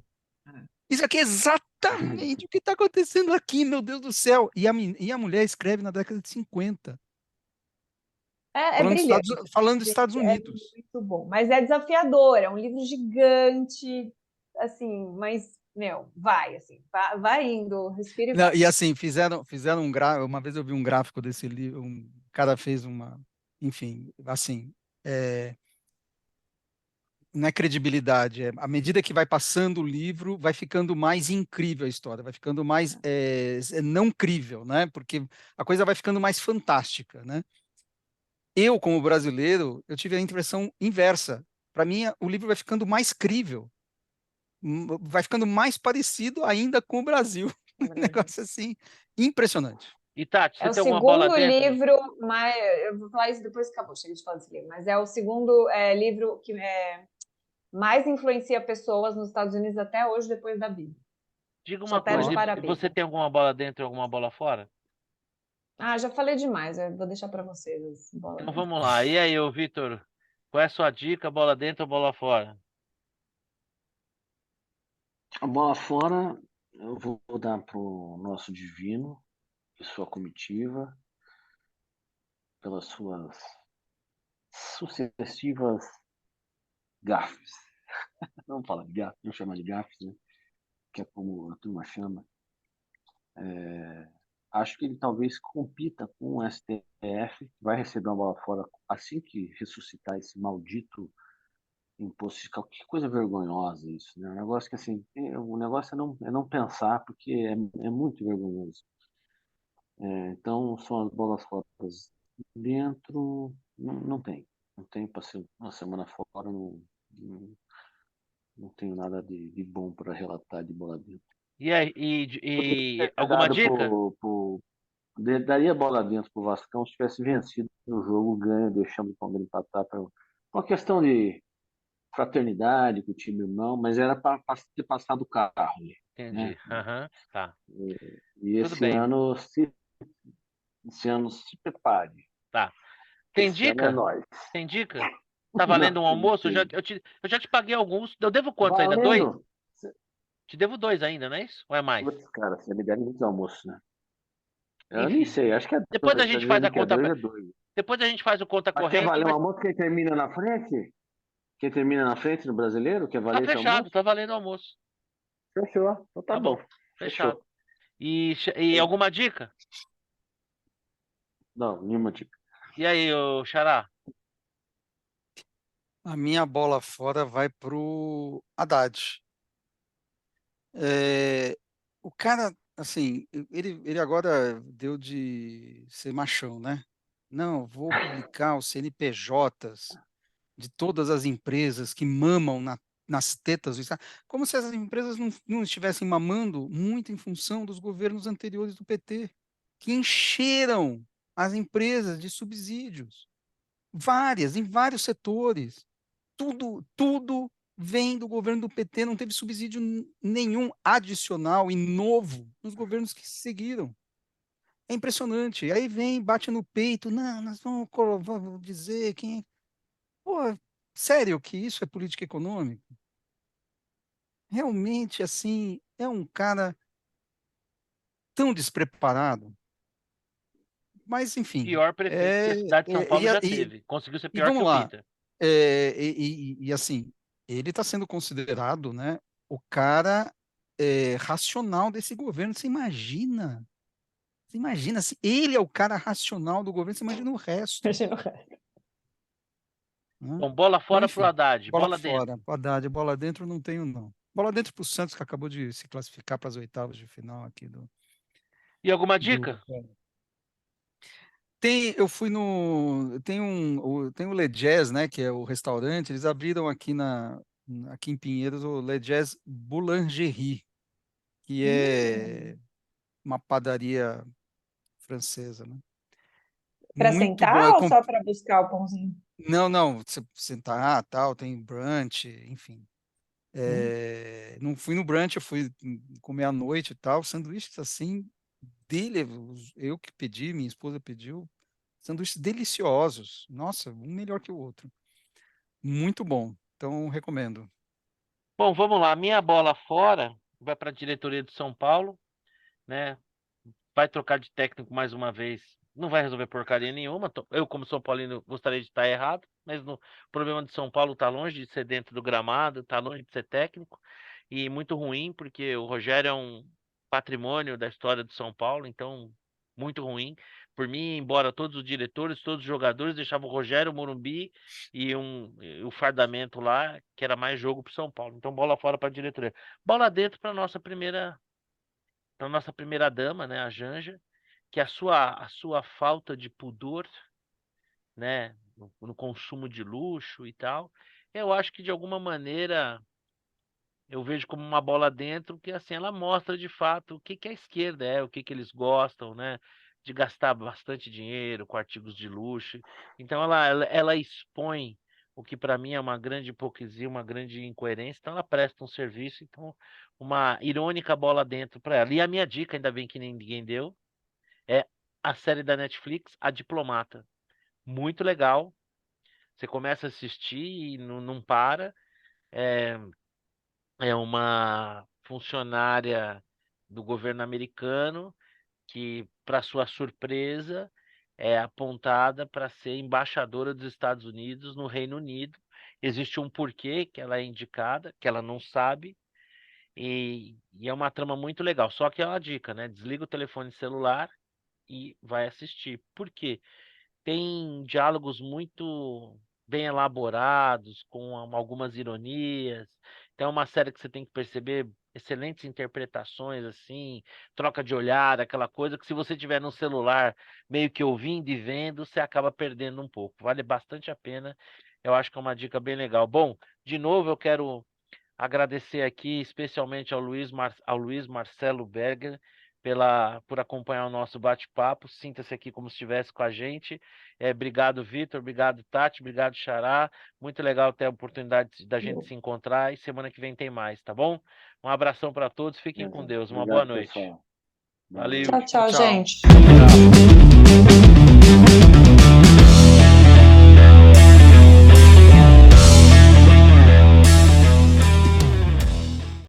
Isso aqui é exatamente o que está acontecendo aqui, meu Deus do céu. E a mulher escreve na década de 50, É falando brilhante. falando dos Estados Gente, é Unidos. muito bom. Mas é desafiador. É um livro gigante, assim, mas, meu, vai, assim, vai indo, respira e Não, vai. e assim, fizeram uma vez eu vi um gráfico desse livro, um cara fez enfim, assim, é, não é credibilidade, à medida que vai passando o livro, vai ficando mais incrível a história, vai ficando mais não crível, né? Porque a coisa vai ficando mais fantástica, né? Eu, como brasileiro, eu tive a impressão inversa. Para mim, o livro vai ficando mais crível, vai ficando mais parecido ainda com o Brasil. No Um Brasil. negócio assim, impressionante. E Tati, É você o tem alguma bola segundo dentro? livro, mas eu vou falar isso depois que acabou, chega de falar desse livro, mas é o segundo livro que mais influencia pessoas nos Estados Unidos até hoje, depois da Bíblia. Diga Só uma perde coisa, Ó, para a e você Bíblia. tem alguma bola dentro e alguma bola fora? Ah, já falei demais, eu vou deixar para vocês as bola Então dentro. vamos lá. E aí, ô Vitor, qual é a sua dica? Bola dentro ou bola fora? a bola fora, eu vou dar pro nosso divino e sua comitiva, pelas suas sucessivas gafes. Vamos falar de gafes, vamos chamar de gafes, né? Que é como a turma chama. Acho que ele talvez compita com o STF, que vai receber uma bola fora assim que ressuscitar esse maldito imposto fiscal. Que coisa vergonhosa isso, né? Um negócio que assim, o negócio é não pensar, porque é muito vergonhoso. Então, são as bolas fora dentro, não tem. Não tem para ser uma semana fora, não, não tenho nada de bom para relatar de bola dentro. E aí, Poderia e ter alguma dado dica? daria bola dentro pro Vascão se tivesse vencido no jogo, ganho, deixando o Palmeiras empatar. Uma questão de fraternidade com o time irmão, mas era para ter passado o carro, né? Entendi. Aham, tá. E Tudo esse bem, ano, se prepare, tá. que Tem esse ano é dica? nós. Tem dica? Tá Não, valendo um almoço? tem. Eu já te paguei alguns. Eu devo quantos ainda? Dois? Valendo! Te devo dois ainda, não é isso? Ou é mais? Putz, cara, você me deve muitos almoços, né? Eu nem Enfim. sei, acho que é Depois a dois. Tá gente faz dizendo a que é conta. dois, é dois. Depois a gente faz o conta Mas quer corrente, valer um mas almoço quem termina na frente? Quem termina na frente no brasileiro? Quer tá valer esse fechado, almoço? tá valendo o almoço. Fechou. Então tá Tá bom, bom. fechado. Fechou. E alguma dica? Não, nenhuma dica. E aí, ô Xará? A minha bola fora vai pro Haddad. É, o cara, assim, ele agora deu de ser machão, né? Não, vou publicar os CNPJs de todas as empresas que mamam nas tetas do Estado, como se essas empresas não estivessem mamando muito em função dos governos anteriores do PT, que encheram as empresas de subsídios, várias, em vários setores. Tudo vem do governo do PT, não teve subsídio nenhum adicional e novo nos governos que se seguiram. É impressionante. Aí vem, bate no peito, não, nós vamos dizer quem é. Pô, sério que isso é política econômica? Realmente, assim, é um cara tão despreparado. Mas, enfim, Pior prefeito que a cidade de São Paulo já teve. Conseguiu ser e pior que vamos o lá. Peter. Assim, ele está sendo considerado, né, o cara racional desse governo. Você imagina, se ele é o cara racional do governo, você imagina o resto, Imagina o resto. né? Bom, bola Então, fora pro enfim, Haddad, bola bola fora, dentro. Haddad, bola dentro não tenho, não. Bola dentro para o Santos, que acabou de se classificar para as oitavas de final aqui E alguma do... dica? Eu fui no, tem o Le Jazz, né, que é o restaurante, eles abriram aqui em Pinheiros o Le Jazz Boulangerie, que é uma padaria francesa, né? Para Muito bom. sentar ou só para buscar o pãozinho? Não, você sentar, tal, tem brunch, enfim. Hum. Não fui no brunch, eu fui comer à noite e tal, sanduíches assim, eu que pedi, minha esposa pediu, sanduíches deliciosos. Nossa, um melhor que o outro. Muito bom. Então, recomendo. Bom, vamos lá. Minha bola fora vai para a diretoria de São Paulo, né? Vai trocar de técnico mais uma vez. Não vai resolver porcaria nenhuma. Eu, como São Paulino, gostaria de estar errado, mas o problema de São Paulo está longe de ser dentro do gramado, está longe de ser técnico e muito ruim, porque o Rogério é um patrimônio da história de São Paulo, então muito ruim. Por mim, embora todos os diretores, todos os jogadores deixavam o Rogério, o Morumbi e o fardamento lá, que era mais jogo para São Paulo. Então, bola fora para a diretoria. Bola dentro para nossa primeira dama, né, a Janja, que a sua falta de pudor, né, no consumo de luxo e tal, eu acho que de alguma maneira eu vejo como uma bola dentro, que assim ela mostra de fato o que que a esquerda é, o que que eles gostam, né, de gastar bastante dinheiro com artigos de luxo. Então ela expõe o que para mim é uma grande hipocrisia, uma grande incoerência. Então ela presta um serviço, então uma irônica bola dentro para ela. E a minha dica, ainda bem que ninguém deu, é a série da Netflix, A Diplomata. Muito legal. Você começa a assistir e não para. É uma funcionária do governo americano que, para sua surpresa, é apontada para ser embaixadora dos Estados Unidos no Reino Unido. Existe um porquê que ela é indicada, que ela não sabe, e é uma trama muito legal. Só que é uma dica, né? Desliga o telefone celular e vai assistir. Por quê? Tem diálogos muito bem elaborados, com algumas ironias. Então é uma série que você tem que perceber excelentes interpretações, assim, troca de olhar, aquela coisa que se você tiver no celular meio que ouvindo e vendo, você acaba perdendo um pouco. Vale bastante a pena. Eu acho que é uma dica bem legal. Bom, de novo eu quero agradecer aqui especialmente ao Luiz Marcelo Berger por acompanhar o nosso bate-papo. Sinta-se aqui como se estivesse com a gente. Obrigado, Vitor. Obrigado, Tati. Obrigado, Xará. Muito legal ter a oportunidade da gente se encontrar e semana que vem tem mais, tá bom? Um abração para todos. Fiquem com Beleza. Deus. Uma boa Obrigado, noite. pessoal. Boa Valeu. noite. Tchau, tchau, Tchau. gente. Tchau.